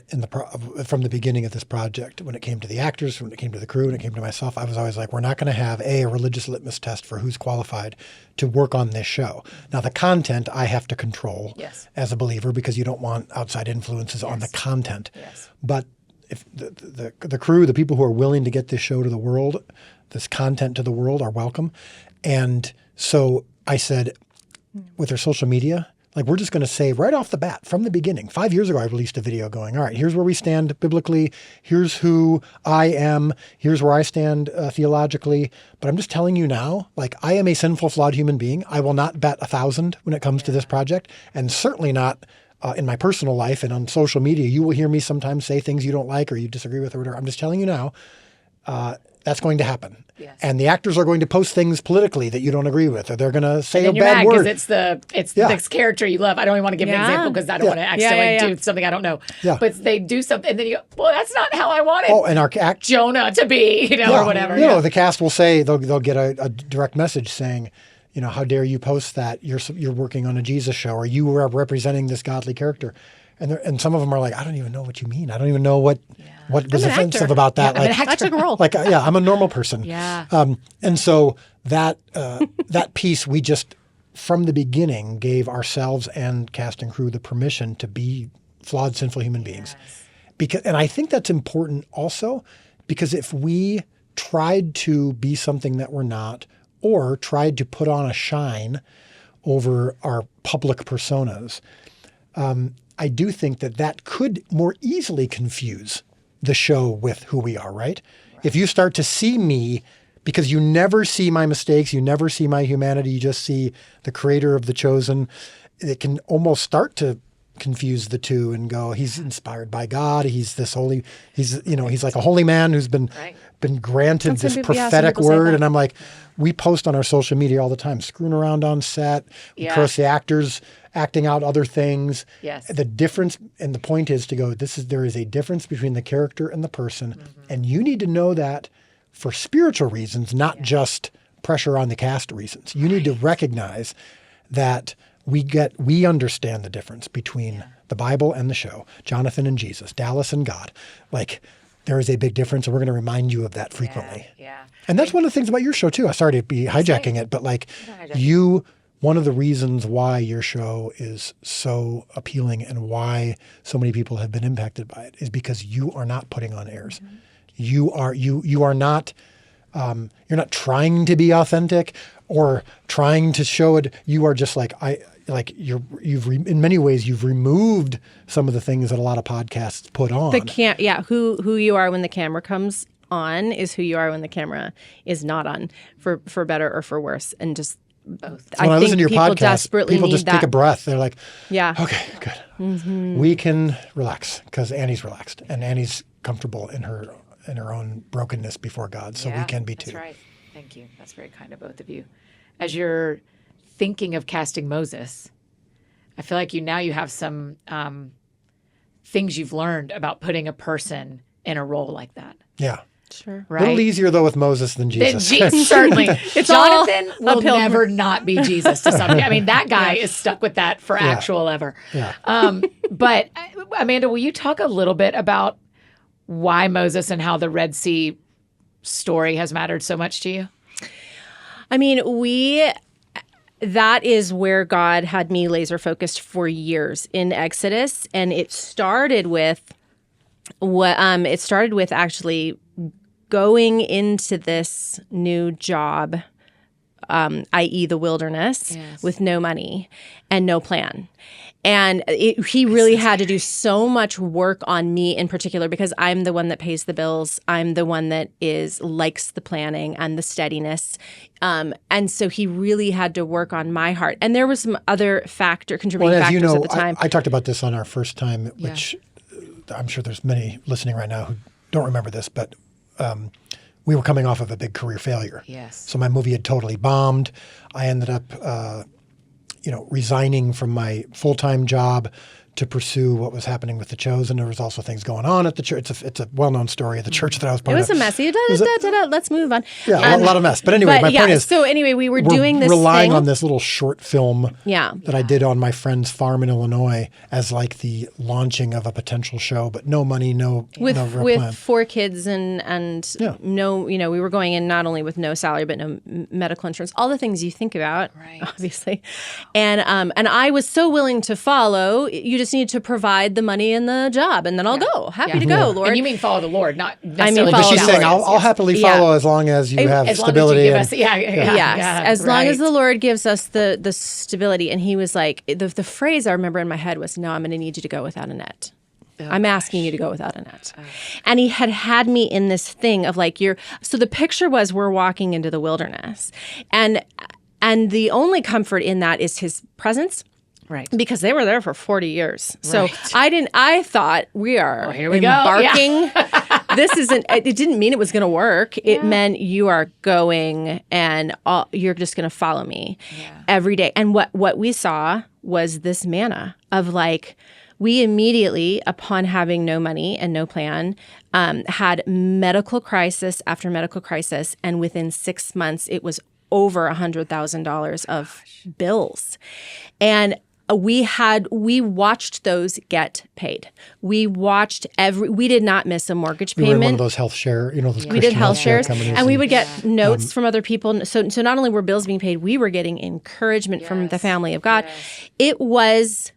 Speaker 3: from the beginning of this project, when it came to the actors, when it came to the crew, when it came to myself, I was always like, we're not going to have a religious litmus test for who's qualified to work on this show. Now, the content I have to control as a believer, because you don't want outside influences on the content.
Speaker 2: Yes.
Speaker 3: But if the crew, the people who are willing to get this show to the world, this content to the world, are welcome. And so I said, with our social media, like, we're just going to say right off the bat, from the beginning, 5 years ago, I released a video going, all right, here's where we stand biblically. Here's who I am. Here's where I stand theologically. But I'm just telling you now, like, I am a sinful, flawed human being. I will not bet 1,000 when it comes to this project, and certainly not in my personal life and on social media. You will hear me sometimes say things you don't like or you disagree with or whatever. I'm just telling you now, that's going to happen.
Speaker 2: Yes.
Speaker 3: And the actors are going to post things politically that you don't agree with, or they're going to say a
Speaker 2: And you're
Speaker 3: bad
Speaker 2: mad
Speaker 3: word.
Speaker 2: because it's this character you love. I don't even want to give an example because I don't want to accidentally do something I don't know.
Speaker 3: Yeah.
Speaker 2: But they do something, and then you go, well, that's not how I wanted
Speaker 3: And our act
Speaker 2: Jonah to be, or whatever.
Speaker 3: The cast will say, they'll get a direct message saying, how dare you post that? You're working on a Jesus show, or you are representing this godly character. And some of them are like, I don't even know what you mean. I don't even know what was offensive about that.
Speaker 4: I took a role.
Speaker 3: I'm a normal person.
Speaker 2: Yeah.
Speaker 3: And so that piece, we just, from the beginning, gave ourselves and cast and crew the permission to be flawed, sinful human beings. And I think that's important also, because if we tried to be something that we're not, or tried to put on a shine over our public personas, I do think that could more easily confuse the show with who we are, right? If you start to see me, because you never see my mistakes, you never see my humanity, you just see the creator of The Chosen, it can almost start to confuse the two and go, he's inspired by God, he's this holy, he's like a holy man who's been granted this prophetic word. And I'm like, we post on our social media all the time, screwing around on set. Of course, the actors acting out other things.
Speaker 2: Yes.
Speaker 3: The difference, and the point is to go, there is a difference between the character and the person. And you need to know that for spiritual reasons, not just pressure on the cast reasons. You need to recognize that we understand the difference between the Bible and the show, Jonathan and Jesus, Dallas and God. Like, there is a big difference, and we're going to remind you of that frequently.
Speaker 2: Yeah.
Speaker 3: And that's one of the things about your show too. Sorry to be hijacking it, but like one of the reasons why your show is so appealing and why so many people have been impacted by it is because you are not putting on airs. You are not you're not trying to be authentic or trying to show it. You are just in many ways you've removed some of the things that a lot of podcasts put on.
Speaker 4: Who you are when the camera comes on is who you are when the camera is not on, for better or for worse, and just both.
Speaker 3: So when I listen to your podcast, people just take a breath. They're like,
Speaker 4: yeah,
Speaker 3: okay, good. We can relax because Annie's relaxed and Annie's comfortable in her own brokenness before God. So we can be too.
Speaker 2: That's right. Thank you. That's very kind of both of you. As you're thinking of casting Moses, I feel like you have some things you've learned about putting a person in a role like that.
Speaker 3: Yeah.
Speaker 4: Sure.
Speaker 3: Right. A little easier though with Moses than Jesus.
Speaker 2: Certainly. Jonathan will
Speaker 4: uphill.
Speaker 2: never not be Jesus to somebody. I mean, that guy is stuck with that for actual ever.
Speaker 3: Yeah.
Speaker 2: But Amanda, will you talk a little bit about why Moses and how the Red Sea story has mattered so much to you?
Speaker 4: I mean, that is where God had me laser focused for years in Exodus, and it started with actually going into this new job, i.e. the wilderness, with no money and no plan. And he really had to do so much work on me in particular because I'm the one that pays the bills. I'm the one that likes the planning and the steadiness. And so he really had to work on my heart. And there was some other contributing factors at the time.
Speaker 3: I talked about this on our first time, which I'm sure there's many listening right now who don't remember this, but we were coming off of a big career failure.
Speaker 2: Yes.
Speaker 3: So my movie had totally bombed. I ended up resigning from my full-time job to pursue what was happening with the Chosen. There was also things going on at the church. It's a well-known story of the church that I was
Speaker 4: It
Speaker 3: part of.
Speaker 4: was a messy. Let's move on.
Speaker 3: Yeah, a lot of mess. But anyway, my point is,
Speaker 4: so anyway, we were
Speaker 3: we're
Speaker 4: doing this
Speaker 3: relying
Speaker 4: thing.
Speaker 3: on this little short film
Speaker 4: Yeah.
Speaker 3: that I did on my friend's farm in Illinois as like the launching of a potential show, but no money, no real plan.
Speaker 4: With 4 kids and
Speaker 3: Yeah.
Speaker 4: no, we were going in not only with no salary but no medical insurance, all the things you think about, obviously. And I was so willing to follow. You just need to provide the money and the job, and then I'll go. Happy to go, Lord.
Speaker 2: And you mean follow the Lord, not necessarily.
Speaker 4: follow
Speaker 3: But she's
Speaker 4: the
Speaker 3: saying,
Speaker 4: Lord.
Speaker 3: I'll happily follow as long as you have
Speaker 2: as long
Speaker 3: stability.
Speaker 2: as you give us,
Speaker 4: As long as
Speaker 2: right.
Speaker 4: the Lord gives us the stability. And he was like, the phrase I remember in my head was, no, I'm going to need you to go without a net. I'm asking you to go without a net. And he had me in this thing of like, so the picture was we're walking into the wilderness. And the only comfort in that is his presence.
Speaker 2: Right.
Speaker 4: Because they were there for 40 years. So
Speaker 2: Right.
Speaker 4: I thought we are
Speaker 2: here we go.
Speaker 4: embarking. It didn't mean it was going to work. It meant you are going and you're just going to follow me every day. And what we saw was this manna of like, we immediately, upon having no money and no plan, had medical crisis after medical crisis. And within 6 months, it was over $100,000 of bills. And we watched those get paid. We did not miss a mortgage
Speaker 3: We
Speaker 4: payment.
Speaker 3: were in one of those health share, those
Speaker 4: We did
Speaker 3: Christian
Speaker 4: health shares,
Speaker 3: companies.
Speaker 4: and we would get notes from other people. So not only were bills being paid, we were getting encouragement from the family of God. It was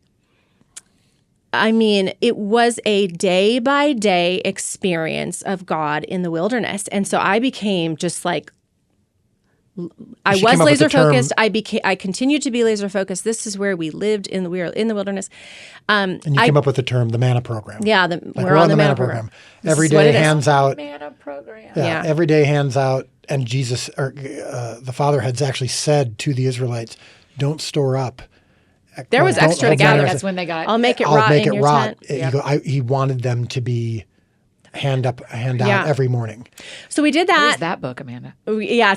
Speaker 4: a day by day experience of God in the wilderness. And so I became just like, I
Speaker 3: She
Speaker 4: was
Speaker 3: came up with
Speaker 4: laser
Speaker 3: the term-
Speaker 4: focused. I continued to be laser focused. This is where we lived we were in the wilderness.
Speaker 3: And you came up with the term, the manna program.
Speaker 4: Yeah,
Speaker 3: We're on the manna program. Every
Speaker 4: is what
Speaker 3: day
Speaker 4: it is.
Speaker 3: hands out.
Speaker 2: Manna program.
Speaker 4: Yeah.
Speaker 3: Every day hands out. And Jesus, or the Father had actually said to the Israelites, don't store up.
Speaker 4: There was
Speaker 3: Don't
Speaker 4: extra to
Speaker 3: hold
Speaker 4: gather.
Speaker 3: generous-
Speaker 2: That's when they got.
Speaker 4: I'll make it
Speaker 3: I'll
Speaker 4: rot
Speaker 3: make
Speaker 4: in
Speaker 3: it
Speaker 4: your
Speaker 3: rot.
Speaker 4: tent.
Speaker 3: He wanted them to be hand out
Speaker 4: Yeah.
Speaker 3: every morning.
Speaker 4: So we did
Speaker 2: What
Speaker 4: that.
Speaker 2: is that book, Amanda?
Speaker 4: Yeah, I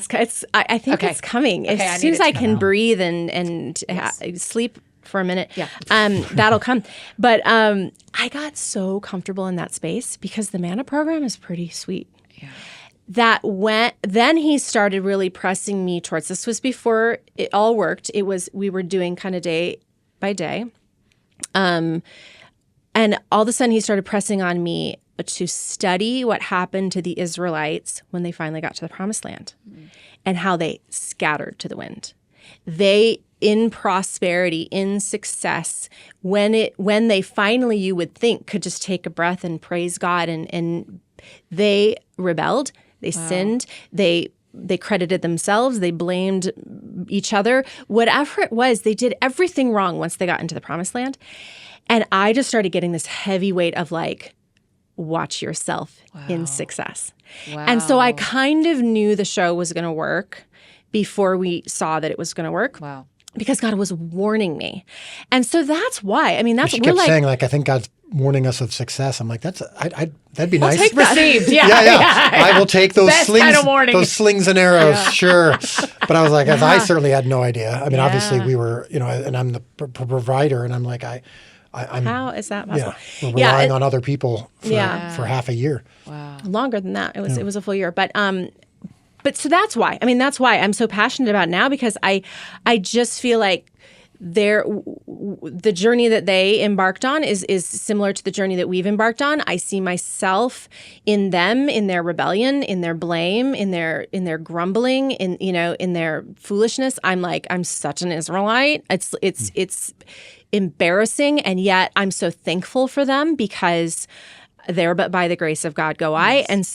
Speaker 4: think
Speaker 2: Okay.
Speaker 4: it's coming.
Speaker 2: Okay, I
Speaker 4: As
Speaker 2: need
Speaker 4: soon as
Speaker 2: it
Speaker 4: I
Speaker 2: to
Speaker 4: can breathe and sleep for a minute,
Speaker 2: Yeah.
Speaker 4: that'll come. But I got so comfortable in that space because the manna program is pretty sweet. Yeah. Then he started really pressing me towards. This was before it all worked. We were doing kind of day by day, and all of a sudden he started pressing on me to study what happened to the Israelites when they finally got to the Promised Land and how they scattered to the wind. They, in prosperity, in success, when they finally, you would think, could just take a breath and praise God, and they rebelled, they sinned, they credited themselves, they blamed each other. Whatever it was, they did everything wrong once they got into the Promised Land. And I just started getting this heavy weight of like, watch yourself in success.
Speaker 2: Wow.
Speaker 4: And so I kind of knew the show was going to work before we saw that it was going to work.
Speaker 2: Wow.
Speaker 4: Because God was warning me. And so that's why. I mean, that's
Speaker 3: She
Speaker 4: we're
Speaker 3: kept
Speaker 4: like,
Speaker 3: saying, I think God's warning us of success. I'm like, that'd be nice.
Speaker 4: take that.
Speaker 2: Received. Yeah.
Speaker 3: Yeah. I will take those
Speaker 2: Best
Speaker 3: slings,
Speaker 2: kind of warning.
Speaker 3: those slings and arrows. Sure. But I was like, I certainly had no idea. I mean, obviously we were, and I'm the provider, and I'm like, I'm
Speaker 4: how is that possible?
Speaker 3: we're relying on other people for half a year.
Speaker 2: Wow.
Speaker 4: Longer than that. It was a full year. But so that's why. I mean, that's why I'm so passionate about it now, because I just feel like the journey that they embarked on is similar to the journey that we've embarked on. I see myself in them, in their rebellion, in their blame, in their grumbling, in their foolishness. I'm such an Israelite. It's embarrassing, and yet I'm so thankful for them, because there but by the grace of God go I, and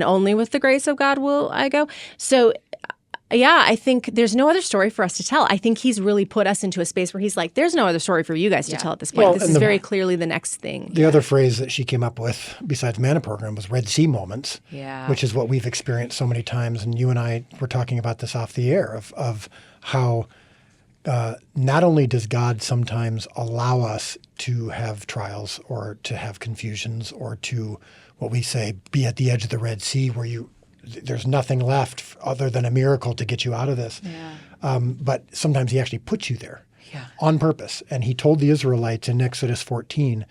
Speaker 4: only with the grace of God will I go. So yeah, I think there's no other story for us to tell. I think he's really put us into a space where he's like, there's no other story for you guys to tell at this point.
Speaker 3: Well,
Speaker 4: this
Speaker 3: and
Speaker 4: is
Speaker 3: the-
Speaker 4: very clearly the next thing.
Speaker 3: The other phrase that she came up with, besides Manna Program, was Red Sea moments, which is what we've experienced so many times. And you and I were talking about this off the air of how not only does God sometimes allow us to have trials or to have confusions or to, what we say, be at the edge of the Red Sea where there's nothing left other than a miracle to get you out of this. But sometimes he actually puts you there. on purpose. And he told the Israelites in Exodus 14,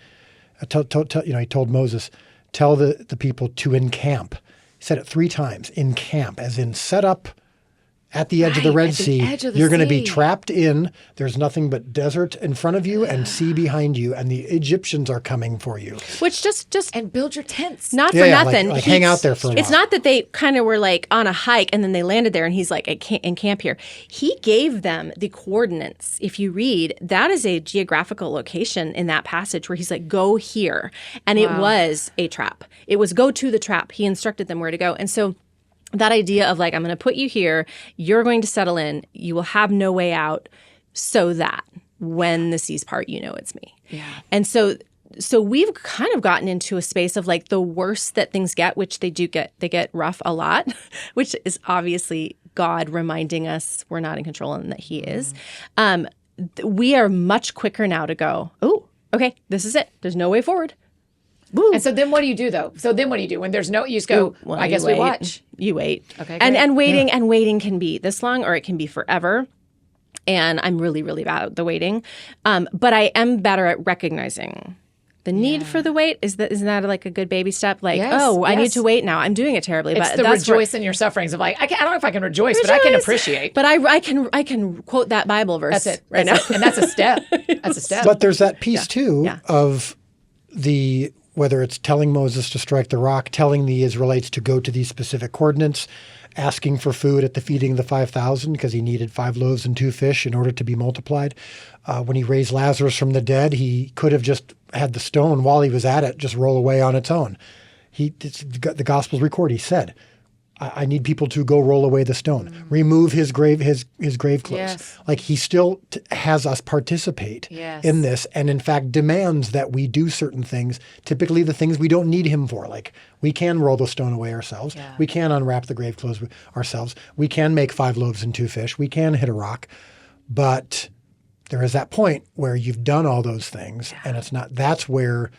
Speaker 3: he told Moses, tell the people to encamp. He said it 3 times, encamp, as in set up at the edge of the Red Sea. You're going to be trapped in. There's nothing but desert in front of you and sea behind you, and the Egyptians are coming for you.
Speaker 4: Which just
Speaker 2: and build your tents.
Speaker 4: Not for nothing.
Speaker 3: Like hang out there for a while.
Speaker 4: It's not that they kind of were like on a hike and then they landed there and he's like in camp here. He gave them the coordinates. If you read, that is a geographical location in that passage where he's like, go here. And it was a trap. It was go to the trap. He instructed them where to go. And so that idea of like, I'm going to put you here, you're going to settle in, you will have no way out, so that when the seas part, you know it's me. Yeah. And so we've kind of gotten into a space of like the worse that things get, which they get rough a lot, which is obviously God reminding us we're not in control and that he is. We are much quicker now to go, oh, okay, this is it. There's no way forward. Woo.
Speaker 2: And so then what do you do though? So then what do you do when there's no, you just go,
Speaker 4: well,
Speaker 2: I guess we watch.
Speaker 4: You wait.
Speaker 2: Okay.
Speaker 4: And waiting can be this long or it can be forever. And I'm really, really bad at the waiting. But I am better at recognizing the need for the wait. Isn't that like a good baby step? Like, I need to wait now. I'm doing it terribly.
Speaker 2: It's
Speaker 4: but
Speaker 2: the
Speaker 4: that's
Speaker 2: rejoice in your sufferings of like, I don't know if I can rejoice, but I can appreciate.
Speaker 4: But I can quote that Bible verse.
Speaker 2: That's it.
Speaker 4: Right now.
Speaker 2: And that's a step. That's a step.
Speaker 3: But there's that piece too of whether it's telling Moses to strike the rock, telling the Israelites to go to these specific coordinates, asking for food at the feeding of the 5,000 because he needed 5 loaves and 2 fish in order to be multiplied. When he raised Lazarus from the dead, he could have just had the stone while he was at it just roll away on its own. The Gospels record, he said, I need people to go roll away the stone, remove his grave clothes.
Speaker 2: Yes.
Speaker 3: Like he still has us participate in this, and in fact demands that we do certain things. Typically, the things we don't need him for, like we can roll the stone away ourselves, we can unwrap the grave clothes ourselves, we can make 5 loaves and 2 fish, we can hit a rock, but there is that point where you've done all those things, and it's not. That's where,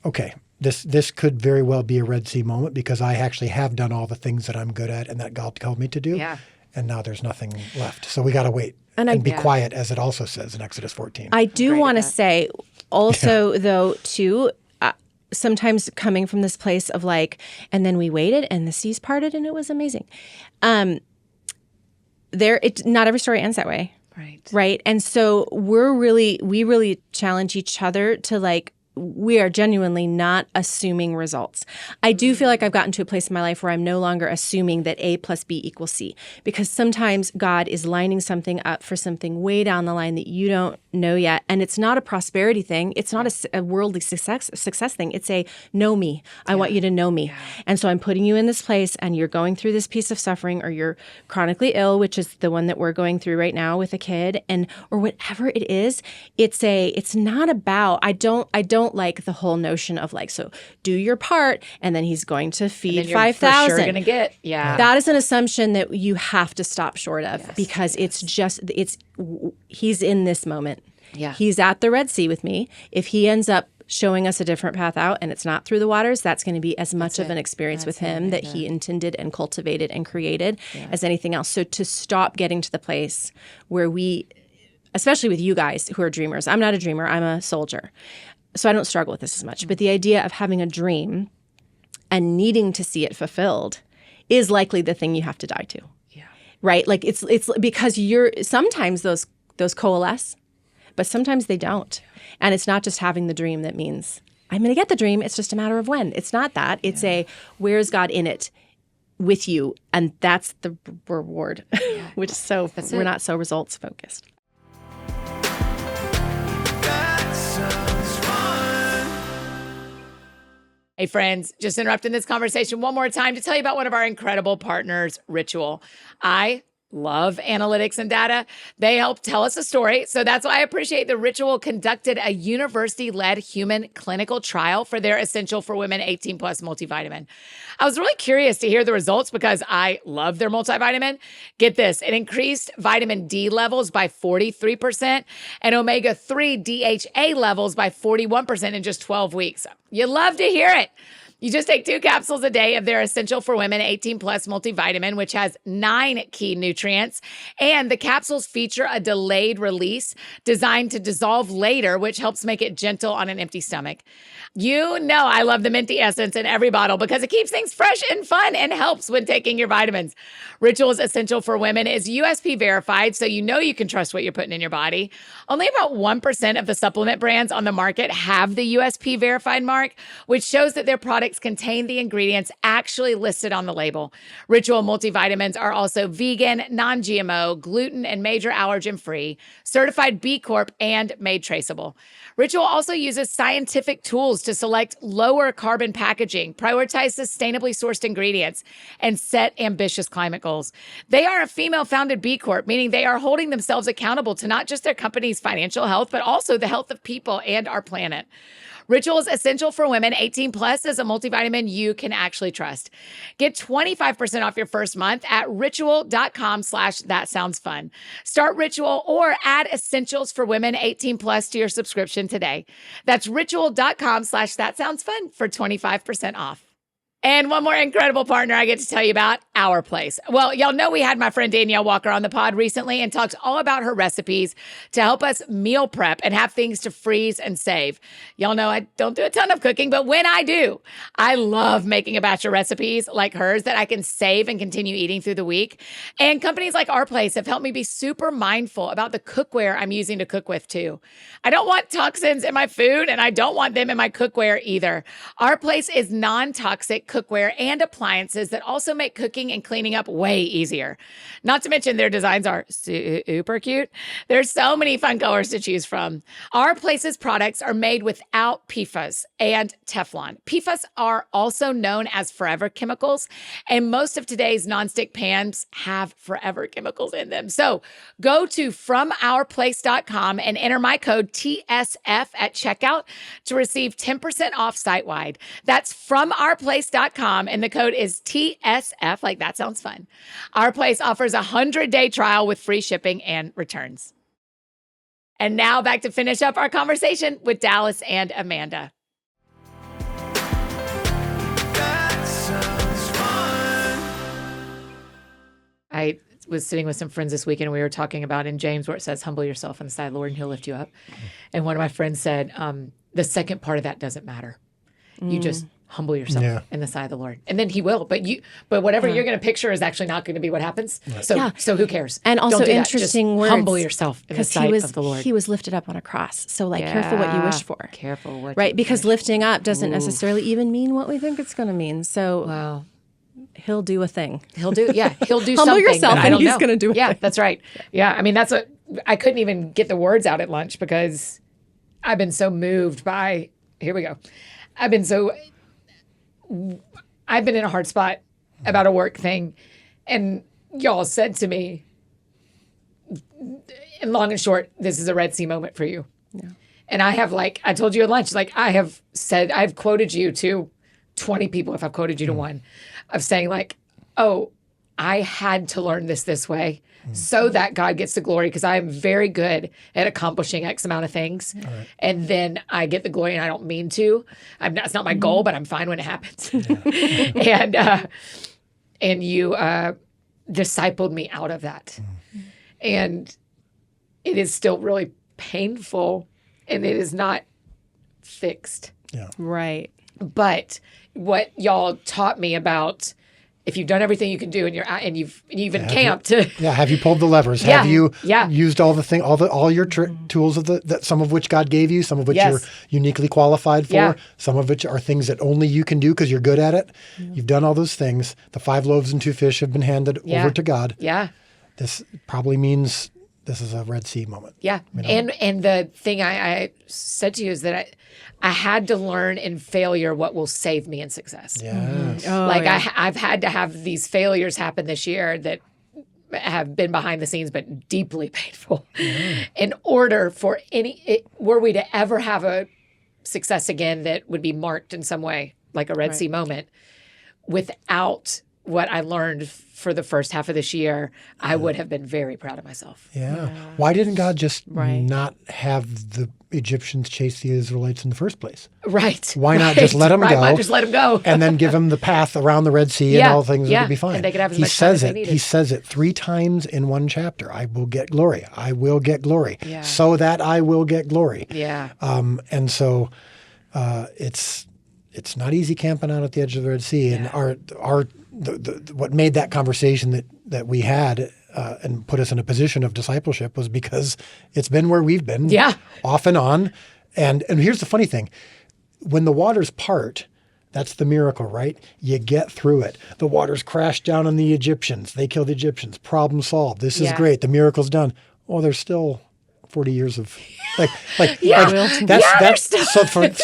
Speaker 3: okay. This could very well be a Red Sea moment because I actually have done all the things that I'm good at and that God called me to do. Yeah. And now there's nothing left. So we got to wait and be quiet, as it also says in Exodus 14.
Speaker 4: I do want to say also, though, too, sometimes coming from this place of like, and then we waited and the seas parted and it was amazing. Not every story ends that way. Right. And so we really challenge each other to like, we are genuinely not assuming results. I do feel like I've gotten to a place in my life where I'm no longer assuming that A plus B equals C, because sometimes God is lining something up for something way down the line that you don't know yet. And it's not a prosperity thing. It's not a worldly success thing. It's a know me. I want you to know me. And so I'm putting you in this place and you're going through this piece of suffering, or you're chronically ill, which is the one that we're going through right now with a kid, or whatever it is. It's not about, I don't like the whole notion of like, so do your part and then he's going to feed 5,000.
Speaker 2: For sure going to get,
Speaker 4: That is an assumption that you have to stop short of, because he's in this moment.
Speaker 2: Yeah.
Speaker 4: He's at the Red Sea with me. If he ends up showing us a different path out and it's not through the waters, that's going to be as much of an experience with him that he intended and cultivated and created as anything else. So to stop getting to the place where we, especially with you guys who are dreamers, I'm not a dreamer, I'm a soldier. So I don't struggle with this as much. But the idea of having a dream and needing to see it fulfilled is likely the thing you have to die to. Yeah. Right? Like it's because sometimes those coalesce, but sometimes they don't. And it's not just having the dream that means I'm going to get the dream. It's just a matter of when. It's not that. It's where's God in it with you? And that's the reward, which is we're not so results focused.
Speaker 2: Hey friends, just interrupting this conversation one more time to tell you about one of our incredible partners, Ritual. I love analytics and data. They help tell us a story. So that's why I appreciate that Ritual conducted a university-led human clinical trial for their Essential for Women 18 Plus multivitamin. I was really curious to hear the results because I love their multivitamin. Get this, it increased vitamin D levels by 43% and omega-3 DHA levels by 41% in just 12 weeks. You love to hear it. You just take 2 capsules a day of their Essential for Women 18 Plus multivitamin, which has 9 key nutrients. And the capsules feature a delayed release designed to dissolve later, which helps make it gentle on an empty stomach. You know I love the minty essence in every bottle because it keeps things fresh and fun and helps when taking your vitamins. Ritual's Essential for Women is USP verified, so you know you can trust what you're putting in your body. Only about 1% of the supplement brands on the market have the USP verified mark, which shows that their products contain the ingredients actually listed on the label. Ritual multivitamins are also vegan, non-GMO, gluten and major allergen free, certified B Corp, and made traceable. Ritual also uses scientific tools to select lower carbon packaging, prioritize sustainably sourced ingredients, and set ambitious climate goals. They are a female-founded B Corp, meaning they are holding themselves accountable to not just their company's financial health, but also the health of people and our planet. Ritual's Essential for Women 18 Plus is a multivitamin you can actually trust. Get 25% off your first month at ritual.com/thatsoundsfun. Start Ritual or add Essentials for Women 18 Plus to your subscription today. That's ritual.com/thatsoundsfun for 25% off. And one more incredible partner I get to tell you about, Our Place. Well, y'all know we had my friend Danielle Walker on the pod recently and talked all about her recipes to help us meal prep and have things to freeze and save. Y'all know I don't do a ton of cooking, but when I do, I love making a batch of recipes like hers that I can save and continue eating through the week. And companies like Our Place have helped me be super mindful about the cookware I'm using to cook with too. I don't want toxins in my food and I don't want them in my cookware either. Our Place is non-toxic cookware and appliances that also make cooking and cleaning up way easier. Not to mention their designs are super cute. There's so many fun colors to choose from. Our Place's products are made without PFAS and Teflon. PFAS are also known as forever chemicals, and most of today's nonstick pans have forever chemicals in them. So go to FromOurPlace.com and enter my code TSF at checkout to receive 10% off site-wide. That's FromOurPlace.com, and the code is TSF, like that sounds fun. Our Place offers a 100-day trial with free shipping and returns. And now back to finish up our conversation with Dallas and Amanda.
Speaker 1: That sounds fun.
Speaker 2: I was sitting with some friends this weekend and we were talking about in James where it says, humble yourself in the sight of the Lord and he'll lift you up. And one of my friends said, the second part of that doesn't matter. You just humble yourself in the sight of the Lord. And then he will. But whatever you're going to picture is actually not going to be what happens. Right. So who cares?
Speaker 4: And also
Speaker 2: Don't do
Speaker 4: interesting
Speaker 2: Just
Speaker 4: words.
Speaker 2: humble yourself in the sight of the Lord.
Speaker 4: He was lifted up on a cross. So careful what you wish for.
Speaker 2: Careful what
Speaker 4: Right?
Speaker 2: you
Speaker 4: Because
Speaker 2: wish.
Speaker 4: lifting up doesn't necessarily even mean what we think it's going to mean. So
Speaker 2: Wow.
Speaker 4: he'll do a thing.
Speaker 2: He'll do
Speaker 4: Humble
Speaker 2: something.
Speaker 4: yourself
Speaker 2: that I
Speaker 4: and
Speaker 2: don't
Speaker 4: he's
Speaker 2: know.
Speaker 4: going to do a
Speaker 2: Yeah,
Speaker 4: thing.
Speaker 2: that's right. Yeah. I mean, that's what I couldn't even get the words out at lunch because I've been so moved by, here we go. I've been in a hard spot about a work thing. And y'all said to me, in long and short, this is a Red Sea moment for you.
Speaker 4: Yeah.
Speaker 2: And I have I told you at lunch, I've quoted you to 20 people, if I've quoted you to one, of saying oh, I had to learn this way so that God gets the glory because I am very good at accomplishing X amount of things. Right. And then I get the glory and I don't mean to. It's not my goal, but I'm fine when it happens. Yeah. and you discipled me out of that. And it is still really painful and it is not fixed.
Speaker 3: Yeah.
Speaker 4: Right.
Speaker 2: But what y'all taught me about if you've done everything you can do and you've even camped.
Speaker 3: Have you pulled the levers?
Speaker 2: Yeah.
Speaker 3: Have you
Speaker 2: Yeah.
Speaker 3: used all your tools that some of which God gave you, some of which
Speaker 2: Yes.
Speaker 3: you're uniquely qualified for,
Speaker 2: Yeah.
Speaker 3: some of which are things that only you can do because you're good at it. You've done all those things. The 5 loaves and 2 fish have been handed over to God.
Speaker 2: Yeah.
Speaker 3: This probably means this is a Red Sea moment.
Speaker 2: Yeah. And the thing I said to you is that I had to learn in failure what will save me in success.
Speaker 3: Yes.
Speaker 4: Oh,
Speaker 2: I've had to have these failures happen this year that have been behind the scenes but deeply painful in order for were we to ever have a success again that would be marked in some way like a Red Sea moment without what I learned for the first half of this year, I would have been very proud of myself.
Speaker 3: Yeah. Why didn't God just not have Egyptians chased the Israelites in the first place?
Speaker 2: Right.
Speaker 3: Why not just let them go?
Speaker 2: Why just let them go?
Speaker 3: And then give them the path around the Red Sea and all things would be fine.
Speaker 2: And they could have as
Speaker 3: he
Speaker 2: much time as
Speaker 3: says
Speaker 2: they
Speaker 3: it.
Speaker 2: needed.
Speaker 3: He says it 3 times in one chapter. I will get glory. I will get glory.
Speaker 2: Yeah.
Speaker 3: So that I will get glory.
Speaker 2: Yeah.
Speaker 3: And so it's not easy camping out at the edge of the Red Sea. And what made that conversation that we had and put us in a position of discipleship was because it's been where we've been off and on. And here's the funny thing. When the waters part, that's the miracle, right? You get through it. The waters crash down on the Egyptians. They kill the Egyptians. Problem solved. This is great. The miracle's done. Oh, there's still 40 years of so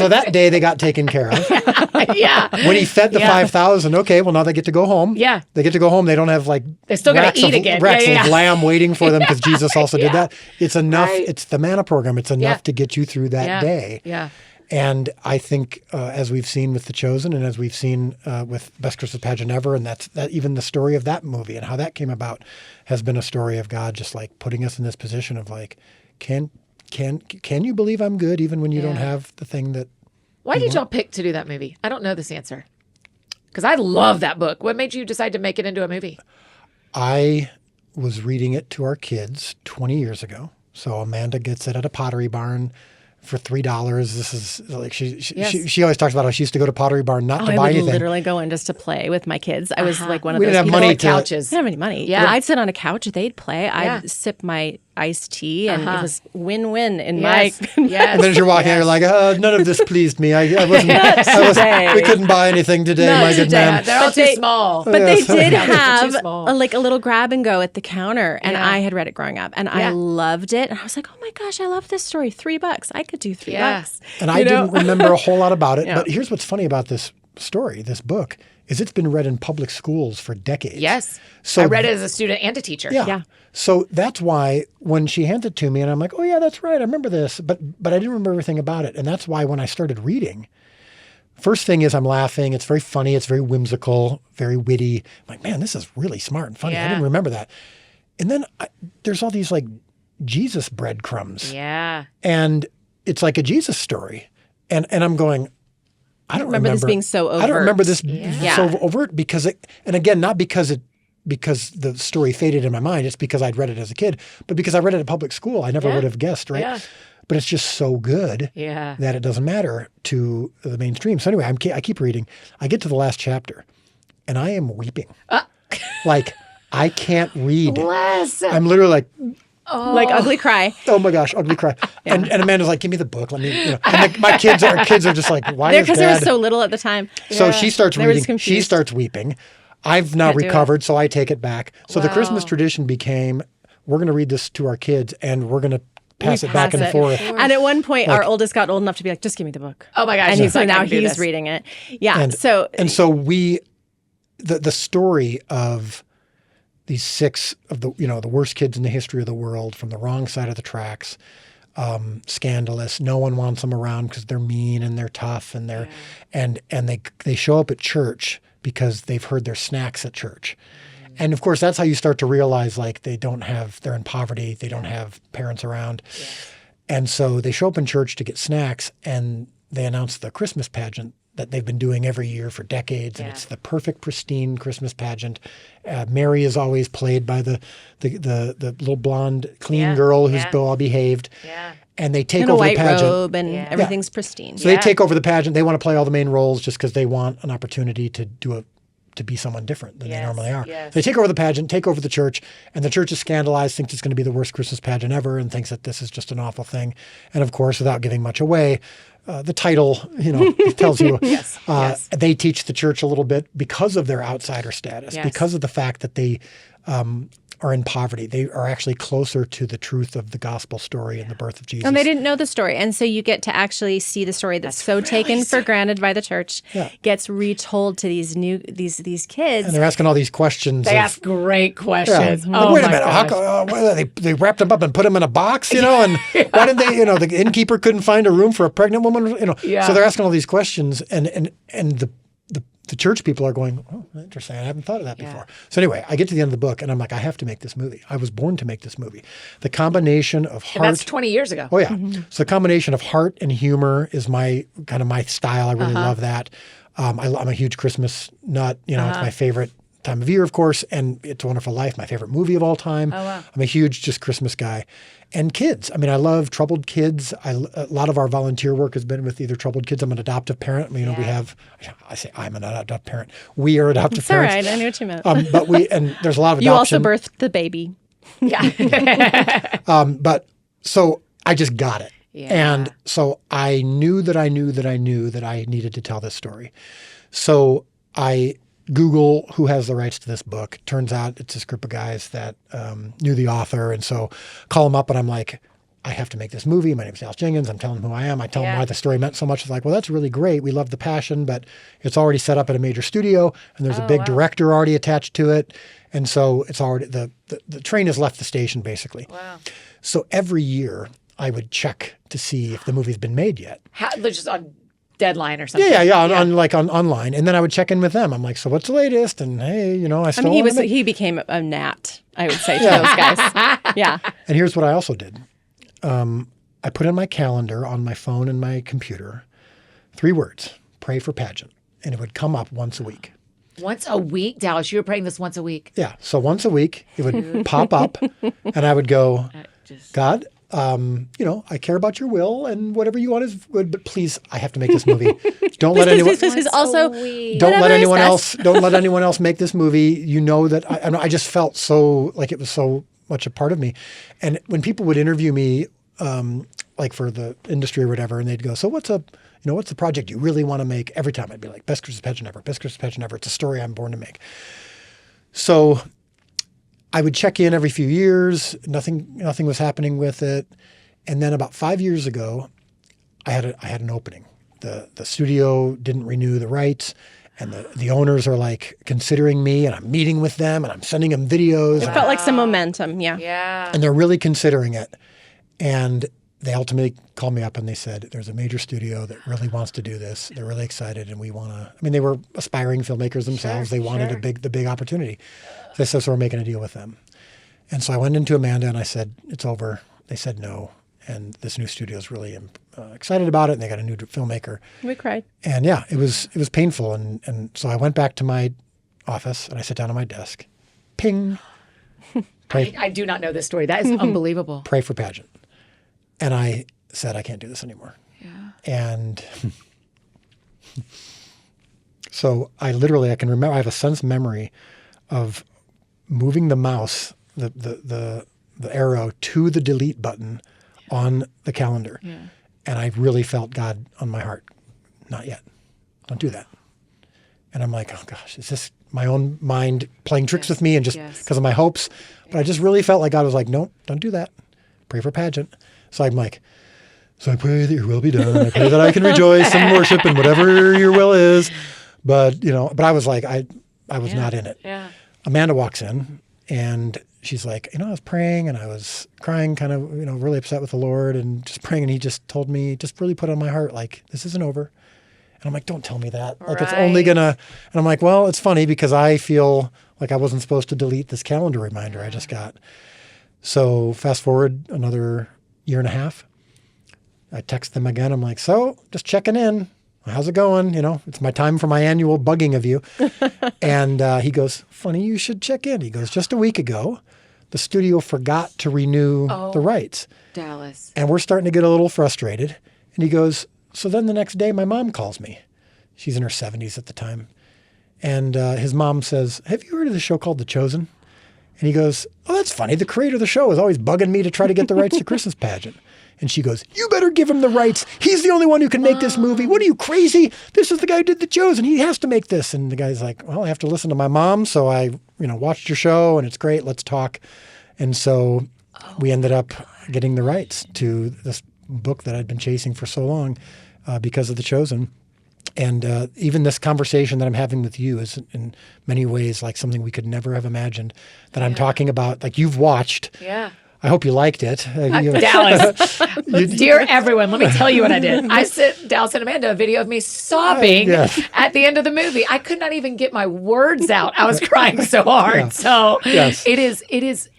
Speaker 3: that day they got taken care of. When he fed the 5,000, okay, well now they get to go home.
Speaker 2: Yeah.
Speaker 3: They get to go home. They don't have like
Speaker 2: they still got to eat again.
Speaker 3: Racks of lamb waiting for them because Jesus also did that. It's enough.
Speaker 2: Right.
Speaker 3: It's the manna program. It's enough to get you through that day.
Speaker 2: Yeah.
Speaker 3: And I think as we've seen with The Chosen and as we've seen with Best Christmas Pageant Ever, and that even the story of that movie and how that came about has been a story of God just like putting us in this position of like, can you believe I'm good even when you don't have the thing that...
Speaker 2: Why did y'all pick to do that movie? I don't know this answer. Because I love that book. What made you decide to make it into a movie?
Speaker 3: I was reading it to our kids 20 years ago. So Amanda gets it at a Pottery Barn for $3. This is like she always talks about how she used to go to Pottery Barn not to buy anything.
Speaker 4: I would literally go in just to play with my kids. I was like one of
Speaker 3: We
Speaker 4: those
Speaker 3: didn't have
Speaker 4: people.
Speaker 3: money to-
Speaker 2: couches.
Speaker 4: I didn't have any money.
Speaker 2: Yeah.
Speaker 4: I'd sit on a couch. They'd play. I'd sip my iced tea, and it was win-win in
Speaker 2: Yes.
Speaker 4: my.
Speaker 2: Yes.
Speaker 3: And then as you're walking out, you're like, none of this pleased me. We couldn't buy anything today,
Speaker 4: Not
Speaker 3: my good
Speaker 4: today.
Speaker 3: man.
Speaker 2: They're all
Speaker 4: But
Speaker 2: too
Speaker 4: they-
Speaker 2: small.
Speaker 4: But they did
Speaker 2: Too
Speaker 4: have
Speaker 2: small.
Speaker 4: a little grab and go at the counter, and
Speaker 2: Yeah.
Speaker 4: I had read it growing up, and I loved it. And I was like, oh my gosh, I love this story. $3. I could do $3.
Speaker 3: And I didn't remember a whole lot about it. But here's what's funny about this story, this book, is it's been read in public schools for decades.
Speaker 2: Yes.
Speaker 3: So
Speaker 2: I read it as a student and a teacher.
Speaker 3: Yeah. So that's why when she handed it to me and I'm like, oh yeah, that's right. I remember this. But I didn't remember everything about it. And that's why when I started reading, first thing is I'm laughing. It's very funny. It's very whimsical, very witty. I'm like, man, this is really smart and funny. I didn't remember that. And then there's all these like Jesus breadcrumbs.
Speaker 2: Yeah.
Speaker 3: And it's like a Jesus story. And I'm going, I don't remember
Speaker 4: this being so overt.
Speaker 3: I don't remember this
Speaker 4: Yeah.
Speaker 3: so overt because and again, not because the story faded in my mind. It's because I'd read it as a kid, but because I read it at public school, I never would have guessed, right?
Speaker 2: Yeah.
Speaker 3: But it's just so good that it doesn't matter to the mainstream. So anyway, I keep reading. I get to the last chapter, and I am weeping. Like, I can't read.
Speaker 2: Bless.
Speaker 3: I'm literally like,
Speaker 4: Like ugly cry.
Speaker 3: oh my gosh, ugly cry. And Amanda's like, give me the book. Let me, And my kids are just like, why is
Speaker 4: Because they were
Speaker 3: Dad?
Speaker 4: so little at the time.
Speaker 3: So she starts
Speaker 4: They were just
Speaker 3: reading. She
Speaker 4: confused.
Speaker 3: starts weeping. I've now
Speaker 4: Can't do it.
Speaker 3: recovered, so I take it back. So the Christmas
Speaker 2: Wow.
Speaker 3: tradition became, we're going to read this to our kids, and we're going to pass it back and forth.
Speaker 4: And at one point, our oldest got old enough to be like, just give me the book.
Speaker 2: Oh my gosh.
Speaker 4: And
Speaker 2: he's
Speaker 4: so
Speaker 2: like, I
Speaker 4: now
Speaker 2: can do
Speaker 4: he's
Speaker 2: this.
Speaker 4: reading it. Yeah.
Speaker 3: And
Speaker 4: so
Speaker 3: the story of these 6 of the worst kids in the history of the world from the wrong side of the tracks, scandalous. No one wants them around because they're mean and they're tough and they're and they show up at church because they've heard their snacks at church. And of course, that's how you start to realize like they're in poverty, they don't have parents around. And so they show up in church to get snacks and they announce the Christmas pageant that they've been doing every year for decades. And it's the perfect, pristine Christmas pageant. Mary is always played by the little blonde, clean girl who's well behaved. Yeah. And they take
Speaker 4: in a
Speaker 3: over the
Speaker 4: white
Speaker 3: pageant.
Speaker 4: robe and everything's pristine.
Speaker 3: So they take over the pageant. They want to play all the main roles just because they want an opportunity to be someone different than they normally are.
Speaker 2: Yes.
Speaker 3: They take over the pageant, take over the church, and the church is scandalized, thinks it's going to be the worst Christmas pageant ever, and thinks that this is just an awful thing. And of course, without giving much away, the title, it tells you. They teach the church a little bit because of their outsider status, because of the fact that they are in poverty. They are actually closer to the truth of the gospel story and the birth of Jesus.
Speaker 4: And they didn't know the story. And so you get to actually see the story that's so taken for granted by the church gets retold to these kids.
Speaker 3: And they're asking all these questions.
Speaker 2: They ask great questions.
Speaker 3: Yeah.
Speaker 2: Oh
Speaker 3: Wait a
Speaker 2: my
Speaker 3: minute. How
Speaker 2: gosh.
Speaker 3: they wrapped them up and put them in a box, and why didn't they, the innkeeper couldn't find a room for a pregnant woman, So they're asking all these questions and the church people are going, oh, interesting. I haven't thought of that before. So anyway, I get to the end of the book and I'm like, I have to make this movie. I was born to make this movie. The combination of heart.
Speaker 2: And that's 20 years ago.
Speaker 3: Oh yeah. So the combination of heart and humor is my style. I really love that. I'm a huge Christmas nut. You know, it's my favorite time of year, of course. And It's a Wonderful Life, my favorite movie of all time.
Speaker 2: Oh, wow.
Speaker 3: I'm a huge just Christmas guy. And kids. I mean, I love troubled kids. A lot of our volunteer work has been with either troubled kids. I'm an adoptive parent. You know, we have, I say I'm an adoptive parent. We are adoptive parents.
Speaker 4: All right. I knew what you meant.
Speaker 3: And there's a lot of adoption.
Speaker 4: You also birthed the baby.
Speaker 2: Yeah.
Speaker 3: But so I just got it.
Speaker 2: Yeah.
Speaker 3: And so I knew that I needed to tell this story. So I Google who has the rights to this book. Turns out it's this group of guys that knew the author. And so call them up and I'm like, I have to make this movie. My name's Dallas Jenkins. I'm telling them who I am. I tell them why the story meant so much. It's like, well, that's really great. We love the passion, but it's already set up at a major studio and there's a big director already attached to it. And so it's already, the train has left the station basically.
Speaker 2: Wow.
Speaker 3: So every year I would check to see if the movie's been made yet.
Speaker 2: Just on Deadline or something.
Speaker 3: Yeah. On online. And then I would check in with them. I'm like, so what's the latest? And hey, you know, I
Speaker 4: mean, he became a gnat, I would say, to those guys. Yeah.
Speaker 3: And here's what I also did. I put in my calendar on my phone and my computer 3 words, pray for pageant. And it would come up once a week.
Speaker 2: Once a week, Dallas? You were praying this once a week?
Speaker 3: Yeah. So once a week, it would pop up and I would go, God, you know, I care about your will and whatever you want is good, but please, I have to make this movie. Don't let anyone. Don't let anyone else make this movie. You know that I just felt so like it was so much a part of me. And when people would interview me, like for the industry or whatever, and they'd go, so what's the project you really want to make? Every time I'd be like, Best Christmas Pageant Ever, Best Christmas Pageant Ever. It's a story I'm born to make. So I would check in every few years. Nothing was happening with it. And then about 5 years ago, I had an opening. The studio didn't renew the rights. And the owners are like considering me and I'm meeting with them and I'm sending them videos.
Speaker 4: It felt like some momentum. Yeah.
Speaker 2: Yeah.
Speaker 3: And they're really considering it. And they ultimately called me up and they said, there's a major studio that really wants to do this. They're really excited and we want to, I mean, they were aspiring filmmakers themselves. They wanted the big opportunity. So we're making a deal with them. And so I went into Amanda and I said, it's over. They said no. And this new studio is really excited about it. And they got a new filmmaker.
Speaker 4: We cried.
Speaker 3: And yeah, it was painful. And so I went back to my office and I sat down at my desk. Ping.
Speaker 2: I do not know this story. That is unbelievable.
Speaker 3: Pray for pageant. And I said, I can't do this anymore.
Speaker 2: Yeah.
Speaker 3: And so I can remember, I have a sense memory of moving the mouse, the arrow to the delete button on the calendar. Yeah. And I really felt God on my heart. Not yet. Don't do that. And I'm like, oh gosh, is this my own mind playing tricks with me and just because of my hopes? But I just really felt like God was like, no, don't do that. Pray for pageant. So I'm like, so I pray that your will be done. I pray that I can rejoice and worship and whatever your will is. But, but I was like, I was not in it.
Speaker 2: Yeah.
Speaker 3: Amanda walks in and she's like, I was praying and I was crying, kind of, really upset with the Lord and just praying. And he just told me, just really put on my heart, like, this isn't over. And I'm like, don't tell me that. Like, it's only gonna, and I'm like, well, it's funny because I feel like I wasn't supposed to delete this calendar reminder I just got. So fast forward another year and a half. I text them again. I'm like, so just checking in. How's it going? It's my time for my annual bugging of you. And he goes, funny, you should check in. He goes, just a week ago, the studio forgot to renew the rights.
Speaker 2: Dallas.
Speaker 3: And we're starting to get a little frustrated. And he goes, so then the next day my mom calls me. She's in her 70s at the time. And his mom says, have you heard of the show called The Chosen? And he goes, oh, that's funny. The creator of the show is always bugging me to try to get the rights to Christmas Pageant. And she goes, you better give him the rights. He's the only one who can make this movie. What are you, crazy? This is the guy who did The Chosen. He has to make this. And the guy's like, well, I have to listen to my mom. So I, watched your show and it's great. Let's talk. And so we ended up getting the rights to this book that I'd been chasing for so long because of The Chosen. And even this conversation that I'm having with you is in many ways like something we could never have imagined that I'm talking about. Like you've watched.
Speaker 2: Yeah.
Speaker 3: I hope you liked it.
Speaker 2: Dallas, dear everyone, let me tell you what I did. I sent Dallas and Amanda a video of me sobbing
Speaker 3: Yes.
Speaker 2: at the end of the movie. I could not even get my words out. I was crying so hard.
Speaker 3: Yeah.
Speaker 2: So
Speaker 3: Yes.
Speaker 2: it is.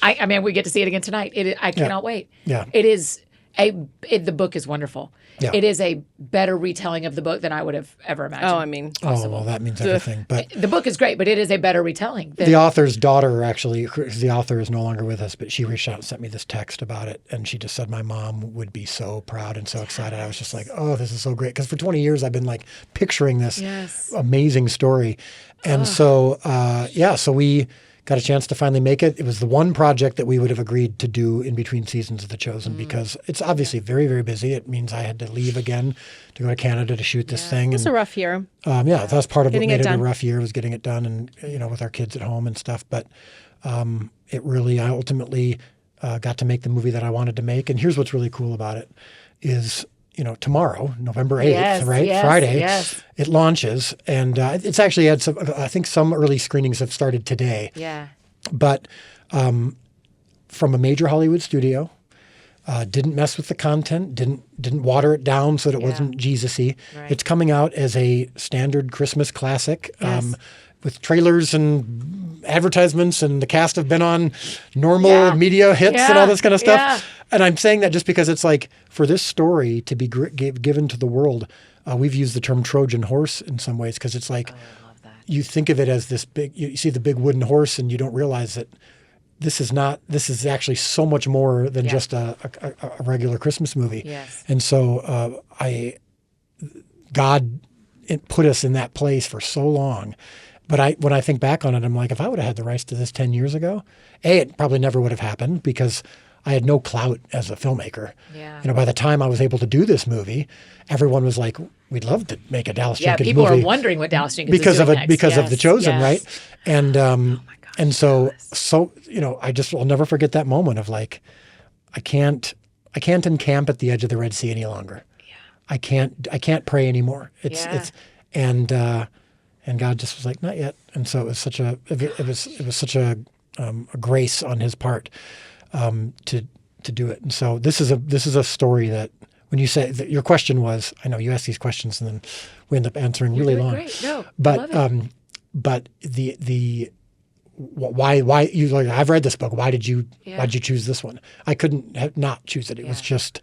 Speaker 2: I mean, we get to see it again tonight. I cannot wait.
Speaker 3: Yeah.
Speaker 2: It is the book is wonderful.
Speaker 3: Yeah.
Speaker 2: It is a better retelling of the book than I would have ever imagined.
Speaker 4: Oh, I mean,
Speaker 3: Oh, well, that means everything. But
Speaker 2: The book is great, but it is a better retelling.
Speaker 3: the author's daughter, actually, the author is no longer with us, but she reached out and sent me this text about it. And she just said, my mom would be so proud and so excited. I was just like, oh, this is so great. Because for 20 years, I've been like picturing this amazing story. And so we got a chance to finally make it. It was the one project that we would have agreed to do in between seasons of The Chosen because it's obviously very, very busy. It means I had to leave again to go to Canada to shoot this thing.
Speaker 4: it was a rough year.
Speaker 3: That was part of what
Speaker 4: Getting
Speaker 3: made
Speaker 4: it
Speaker 3: it a
Speaker 4: done.
Speaker 3: rough year was getting it done and, with our kids at home and stuff. But I ultimately got to make the movie that I wanted to make. And here's what's really cool about it is, tomorrow, November 8th,
Speaker 2: Yes,
Speaker 3: right?
Speaker 2: yes,
Speaker 3: Friday,
Speaker 2: yes.
Speaker 3: it launches. And it's actually had I think some early screenings have started today.
Speaker 2: Yeah.
Speaker 3: But from a major Hollywood studio, didn't mess with the content, didn't water it down so that it wasn't Jesus-y.
Speaker 2: Right.
Speaker 3: It's coming out as a standard Christmas classic
Speaker 2: Yes.
Speaker 3: with trailers and advertisements, and the cast have been on normal media hits and all this kind of stuff.
Speaker 2: Yeah.
Speaker 3: And I'm saying that just because it's like, for this story to be given to the world, we've used the term Trojan horse in some ways because it's like, you think of it as this big, you see the big wooden horse and you don't realize that this is actually so much more than just a regular Christmas movie.
Speaker 2: Yes.
Speaker 3: And so God put us in that place for so long. But when I think back on it, I'm like, if I would have had the rights to this 10 years ago, it probably never would have happened because I had no clout as a filmmaker.
Speaker 2: Yeah.
Speaker 3: By the time I was able to do this movie, everyone was like, we'd love to make a Dallas
Speaker 2: Yeah,
Speaker 3: Jenkins
Speaker 2: people
Speaker 3: movie.
Speaker 2: are wondering what Dallas Jenkins
Speaker 3: because
Speaker 2: is
Speaker 3: of
Speaker 2: doing
Speaker 3: it,
Speaker 2: next.
Speaker 3: because of The Chosen,
Speaker 2: Yes.
Speaker 3: right? And I'll never forget that moment of like, I can't encamp at the edge of the Red Sea any longer. Yeah. I can't pray anymore. And God just was like, not yet. And so it was such a grace on His part to do it. And so this is a story that when you say that your question was, I know you ask these questions and then we end up answering really long.
Speaker 2: Great. No,
Speaker 3: But
Speaker 2: I love it.
Speaker 3: but the why you like, I've read this book. Why did you choose this one? I couldn't not choose it. It was just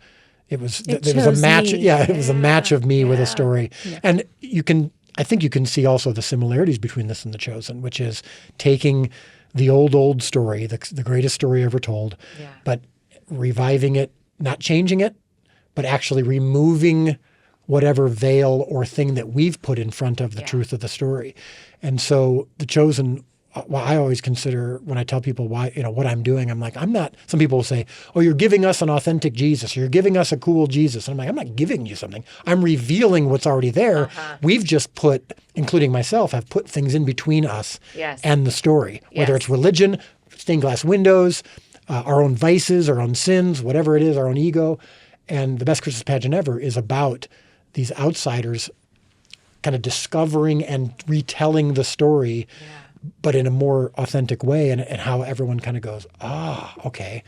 Speaker 3: there was a match.
Speaker 4: me.
Speaker 3: Yeah, it was a match of me with a story. And I think you can see also the similarities between this and The Chosen, which is taking the old story, the greatest story ever told, but reviving it, not changing it, but actually removing whatever veil or thing that we've put in front of the truth of the story. And so The Chosen, well, I always consider when I tell people why, what I'm doing, I'm like, I'm not, some people will say, oh, you're giving us an authentic Jesus, or you're giving us a cool Jesus. And I'm like, I'm not giving you something. I'm revealing what's already there. We've just put, including myself, have put things in between us and the story, whether it's religion, stained glass windows, our own vices, our own sins, whatever it is, our own ego. And The Best Christmas Pageant Ever is about these outsiders kind of discovering and retelling the story, but in a more authentic way, and how everyone kind of goes, okay,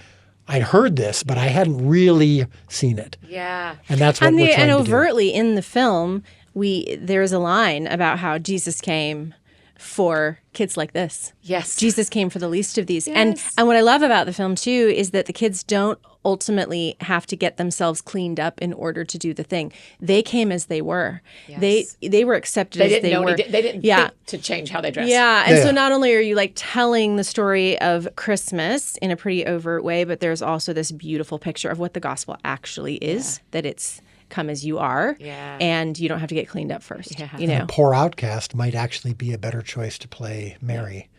Speaker 3: I'd heard this, but I hadn't really seen it.
Speaker 2: Yeah.
Speaker 3: And that's what we're trying
Speaker 4: and
Speaker 3: to do.
Speaker 4: overtly in the film, there's a line about how Jesus came for kids like this.
Speaker 2: Yes.
Speaker 4: Jesus came for the least of these.
Speaker 2: Yes.
Speaker 4: And what I love about the film too is that the kids don't ultimately have to get themselves cleaned up in order to do the thing. They came as they were.
Speaker 2: Yes.
Speaker 4: They were accepted
Speaker 2: They
Speaker 4: as
Speaker 2: didn't
Speaker 4: they
Speaker 2: know
Speaker 4: were.
Speaker 2: they didn't think to change how they dressed.
Speaker 4: Yeah. And so
Speaker 3: Yeah.
Speaker 4: not only are you like telling the story of Christmas in a pretty overt way, but there's also this beautiful picture of what the gospel actually is, that it's come as you are, and you don't have to get cleaned up first.
Speaker 3: A poor outcast might actually be a better choice to play Mary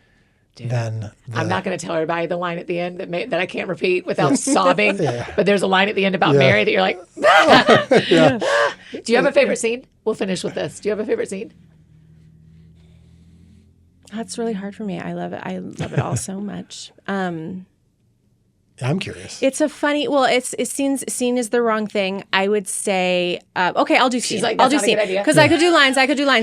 Speaker 3: than
Speaker 2: I'm not going to tell everybody the line at the end that I can't repeat without sobbing. But there's a line at the end about Mary that you're like, Do you have a favorite scene? We'll finish with this. Do you have a favorite scene?
Speaker 4: That's really hard for me. I love it. I love it all so much.
Speaker 3: I'm curious.
Speaker 4: It's a funny. Well, it's scene is the wrong thing. I would say. Okay, I'll do scene.
Speaker 2: She's like,
Speaker 4: I'll
Speaker 2: that's
Speaker 4: do
Speaker 2: not a
Speaker 4: scene
Speaker 2: good idea.
Speaker 4: because I could do lines.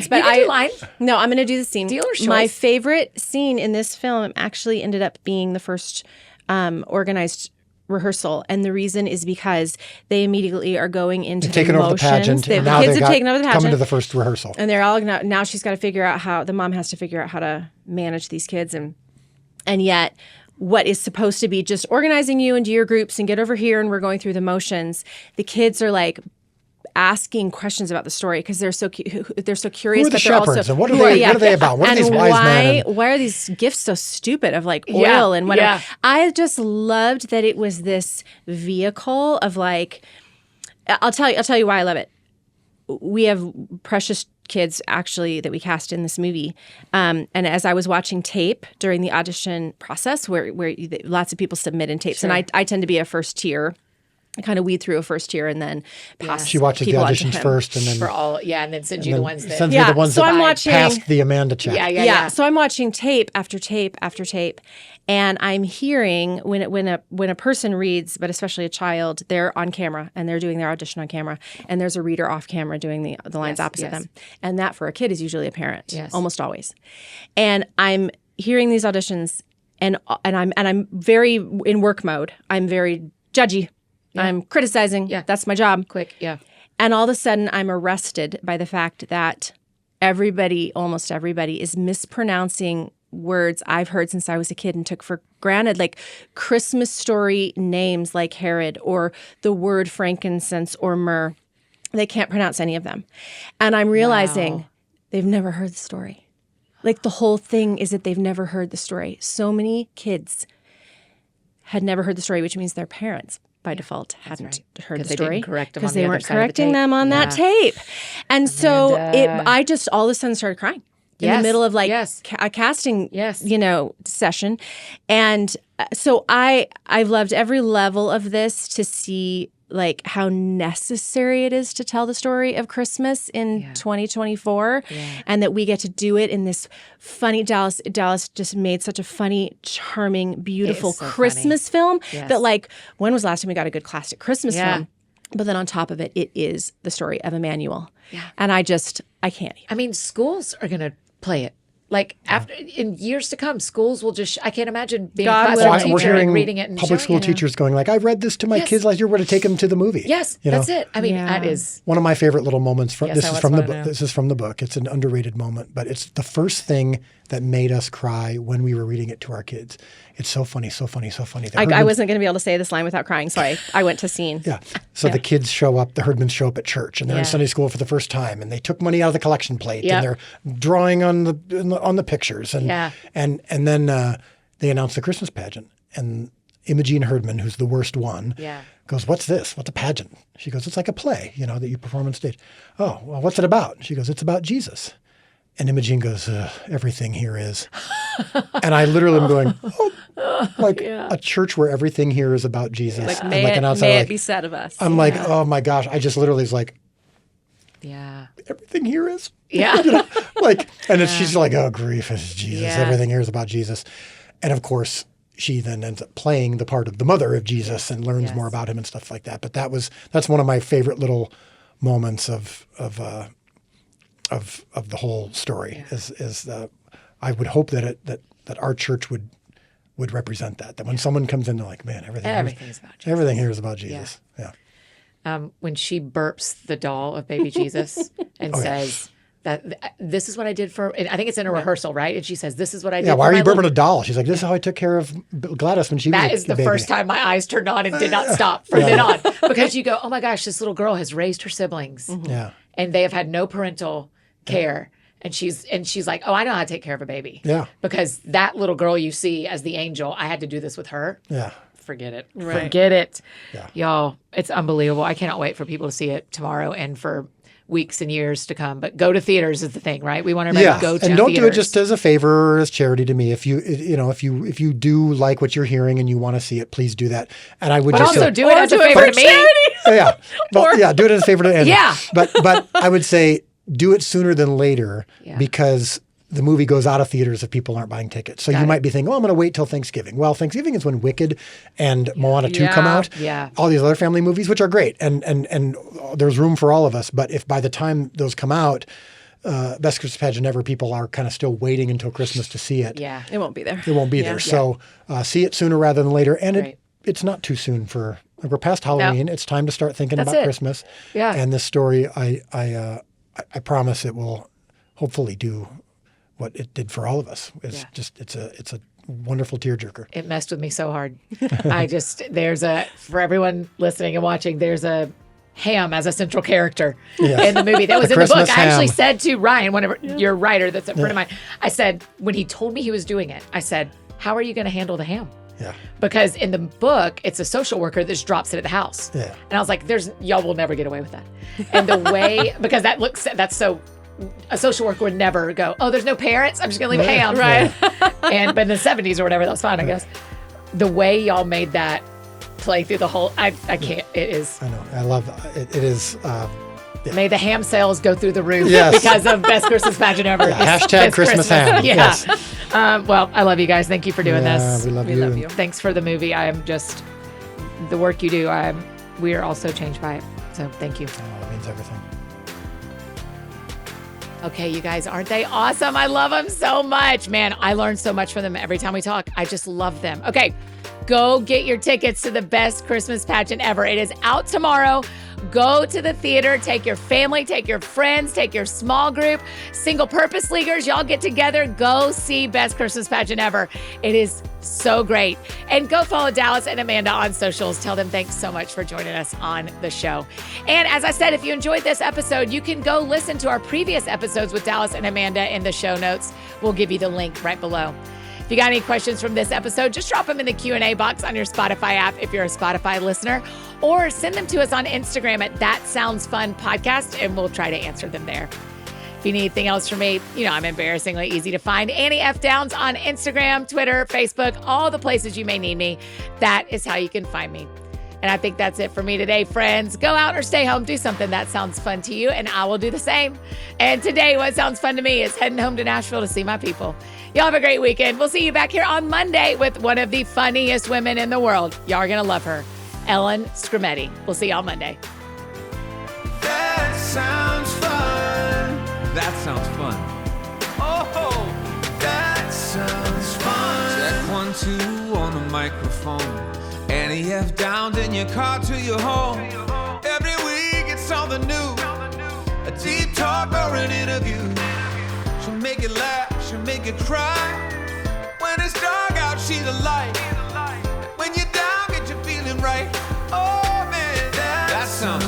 Speaker 4: But
Speaker 2: You can do line.
Speaker 4: No, I'm going to do the scene.
Speaker 2: Dealer's choice.
Speaker 4: My favorite scene in this film actually ended up being the first organized rehearsal, and the reason is because they immediately are going into
Speaker 3: They've taken over the pageant,
Speaker 4: The
Speaker 3: and now
Speaker 4: kids
Speaker 3: they
Speaker 4: have taken over the pageant.
Speaker 3: coming to the first rehearsal.
Speaker 4: And they're all now she's got to figure out how the mom has to figure out how to manage these kids, and yet what is supposed to be just organizing you into your groups and get over here and we're going through the motions, the kids are like asking questions about the story because they're so curious.
Speaker 3: Who are the
Speaker 4: but they're
Speaker 3: shepherds
Speaker 4: also
Speaker 3: and what are they about? What are these wise men?
Speaker 4: Why are these gifts so stupid of like oil and whatever?
Speaker 2: Yeah.
Speaker 4: I just loved that it was this vehicle of like. I'll tell you why I love it. We have precious kids actually that we cast in this movie, and as I was watching tape during the audition process, where lots of people submit in tapes, and I tend to be a first tier. I kind of weed through a first tier and then pass.
Speaker 3: She watches the
Speaker 4: people onto
Speaker 3: auditions
Speaker 4: him.
Speaker 3: first, and then
Speaker 2: For all, and then sends you the ones that.
Speaker 3: sends me the ones
Speaker 4: so
Speaker 3: that
Speaker 4: I'm watching-
Speaker 3: passed the Amanda check.
Speaker 2: Yeah.
Speaker 4: So I'm watching tape after tape after tape, and I'm hearing when a person reads, but especially a child, they're on camera and they're doing their audition on camera, and there's a reader off camera doing the lines opposite them, and that for a kid is usually a parent, almost always. And I'm hearing these auditions, and I'm very in work mode. I'm very judgy. I'm criticizing.
Speaker 2: Yeah.
Speaker 4: That's my job.
Speaker 2: Quick. Yeah.
Speaker 4: And all of a sudden, I'm arrested by the fact that almost everybody, is mispronouncing words I've heard since I was a kid and took for granted, like Christmas story names like Herod or the word frankincense or myrrh. They can't pronounce any of them. And I'm realizing they've never heard the story. Like the whole thing is that they've never heard the story. So many kids had never heard the story, which means their parents by default hadn't heard the
Speaker 2: Because they
Speaker 4: story
Speaker 2: didn't correct them on
Speaker 4: because
Speaker 2: the
Speaker 4: they
Speaker 2: other
Speaker 4: weren't
Speaker 2: side of the
Speaker 4: correcting
Speaker 2: tape.
Speaker 4: them on that tape. And so I just all of a sudden started crying in the middle of like a casting session. And so I've loved every level of this to see like how necessary it is to tell the story of Christmas in 2024, and that we get to do it in this funny Dallas just made such a funny, charming, beautiful Christmas film that like when was the last time we got a good classic Christmas film? But then on top of it, it is the story of Emmanuel. Yeah. And I can't even.
Speaker 2: I mean, schools are going to play it. Like after in years to come, schools will just. I can't imagine being a classroom
Speaker 3: We're
Speaker 2: teacher
Speaker 3: hearing
Speaker 2: and reading it and
Speaker 3: public school teachers going like, "I read this to my kids last year. We're to take them to the movie."
Speaker 2: Yes, that's it. I mean, that is
Speaker 3: one of my favorite little moments. This is from the book.
Speaker 2: know.
Speaker 3: This is from the book. It's an underrated moment, but it's the first thing that made us cry when we were reading it to our kids. It's so funny, so funny, so funny.
Speaker 4: I wasn't going to be able to say this line without crying, so I went to scene.
Speaker 3: Yeah. So the kids show up, the Herdmans show up at church, and they're in Sunday school for the first time, and they took money out of the collection plate, and they're drawing on the pictures, and then they announce the Christmas pageant, and Imogene Herdman, who's the worst one, goes, "What's this? What's a pageant?" She goes, "It's like a play, that you perform on stage." "Oh, well, what's it about?" She goes, "It's about Jesus." And Imogene goes, "Everything here is." And I literally am going, a church where everything here is about Jesus.
Speaker 4: Like,
Speaker 3: And
Speaker 4: may
Speaker 3: like an outsider,
Speaker 4: it
Speaker 3: like,
Speaker 4: be said of us.
Speaker 3: I'm like, oh my gosh. I just literally was like, everything here is.
Speaker 2: Yeah.
Speaker 3: And she's like, oh, grief is Jesus.
Speaker 2: Yeah.
Speaker 3: Everything here is about Jesus. And of course, she then ends up playing the part of the mother of Jesus and learns more about him and stuff like that. But that's one of my favorite little moments of the whole story. I would hope that our church would represent that when someone comes in, they're like, man, everything's about Jesus. Everything here is about Jesus. Yeah.
Speaker 2: When she burps the doll of baby Jesus and says that this is what I did for, I think it's in a rehearsal, right? And she says, this is what I did.
Speaker 3: Yeah, why
Speaker 2: for
Speaker 3: are you
Speaker 2: my
Speaker 3: burping a doll? She's like, this is how I took care of Gladys when she was a
Speaker 2: That is the
Speaker 3: baby.
Speaker 2: first time my eyes turned on and did not stop from then on. Because you go, oh my gosh, this little girl has raised her siblings.
Speaker 3: Yeah.
Speaker 2: And they have had no parental care. And she's like, oh, I know how to take care of a baby.
Speaker 3: Yeah.
Speaker 2: Because that little girl you see as the angel, I had to do this with her.
Speaker 3: Yeah.
Speaker 2: Forget it. Right. Forget it.
Speaker 3: Yeah.
Speaker 2: Y'all, it's unbelievable. I cannot wait for people to see it tomorrow and for weeks and years to come. But go to theaters is the thing, right? We want everybody to go to
Speaker 3: and don't
Speaker 2: theaters.
Speaker 3: do it just as a favor or as charity to me. If you do like what you're hearing and you want to see it, please do that. And I would
Speaker 2: But
Speaker 3: just
Speaker 2: also
Speaker 3: say,
Speaker 2: do it as a favor to me.
Speaker 3: yeah, do it as a favor to Andy.
Speaker 2: Yeah.
Speaker 3: But I would say do it sooner than later because the movie goes out of theaters if people aren't buying tickets. So you might be thinking, I'm going to wait till Thanksgiving. Well, Thanksgiving is when Wicked and Moana 2 come out.
Speaker 2: Yeah.
Speaker 3: All these other family movies, which are great. And there's room for all of us. But if by the time those come out, Best Christmas Pageant Ever, people are kind of still waiting until Christmas to see it.
Speaker 2: Yeah.
Speaker 4: It won't be there.
Speaker 3: It won't be there. So see it sooner rather than later. And it's not too soon for. We're past Halloween. It's time to start thinking
Speaker 2: That's
Speaker 3: about
Speaker 2: it.
Speaker 3: Christmas.
Speaker 2: Yeah.
Speaker 3: And this story, I promise it will hopefully do what it did for all of us. It's it's a wonderful tearjerker.
Speaker 2: It messed with me so hard. For everyone listening and watching, there's a ham as a central character in the movie. That was in the book.
Speaker 3: Christmas
Speaker 2: I actually
Speaker 3: ham.
Speaker 2: said to Ryan, your writer that's a friend of mine, I said, when he told me he was doing it, I said, how are you going to handle the ham?
Speaker 3: Yeah.
Speaker 2: Because in the book, it's a social worker that just drops it at the house.
Speaker 3: Yeah.
Speaker 2: And I was like, y'all will never get away with that. And the way, because that's so, a social worker would never go, oh, there's no parents? I'm just going to leave a ham.
Speaker 4: Right.
Speaker 2: But in the 70s or whatever, that was fine, I guess. The way y'all made that play through the whole, I can't, it is.
Speaker 3: I know. I love it. It is.
Speaker 2: May the ham sales go through the roof
Speaker 3: Yes.
Speaker 2: because of Best Christmas Pageant Ever.
Speaker 3: Hashtag
Speaker 2: This
Speaker 3: Christmas ham.
Speaker 2: Yeah.
Speaker 3: Yes.
Speaker 2: Well, I love you guys. Thank you for doing
Speaker 3: Yeah,
Speaker 2: this.
Speaker 3: we love
Speaker 4: We
Speaker 3: you.
Speaker 4: love you.
Speaker 2: Thanks for the movie. I am just, the work you do, we are also changed by it. So thank you.
Speaker 3: Oh, it means everything.
Speaker 2: Okay, you guys, aren't they awesome? I love them so much. Man, I learn so much from them every time we talk. I just love them. Okay, go get your tickets to the Best Christmas Pageant Ever. It is out tomorrow. Go to the theater, take your family, take your friends, take your small group, single purpose leaguers, y'all get together, go see Best Christmas Pageant Ever. It is so great. And go follow Dallas and Amanda on socials. Tell them thanks so much for joining us on the show. And as I said, if you enjoyed this episode, you can go listen to our previous episodes with Dallas and Amanda in the show notes. We'll give you the link right below. If you got any questions from this episode, just drop them in the Q&A box on your Spotify app if you're a Spotify listener, or send them to us on Instagram at That Sounds Fun Podcast, and we'll try to answer them there. If you need anything else from me, I'm embarrassingly easy to find. Annie F. Downs on Instagram, Twitter, Facebook, all the places you may need me. That is how you can find me. And I think that's it for me today, friends. Go out or stay home, do something that sounds fun to you, and I will do the same. And today, what sounds fun to me is heading home to Nashville to see my people. Y'all have a great weekend. We'll see you back here on Monday with one of the funniest women in the world. Y'all are going to love her, Ellen Scrimeti. We'll see y'all Monday.
Speaker 1: That sounds fun.
Speaker 5: That sounds fun.
Speaker 1: Oh, that sounds fun.
Speaker 5: Check 1, 2 on the microphone. NEF down in your car to your home. Every week it's something new. A deep talk or an interview. She'll make you laugh, she'll make you cry. When it's dark out, she's a light. When you're down, get you feeling right. Oh man, that sounds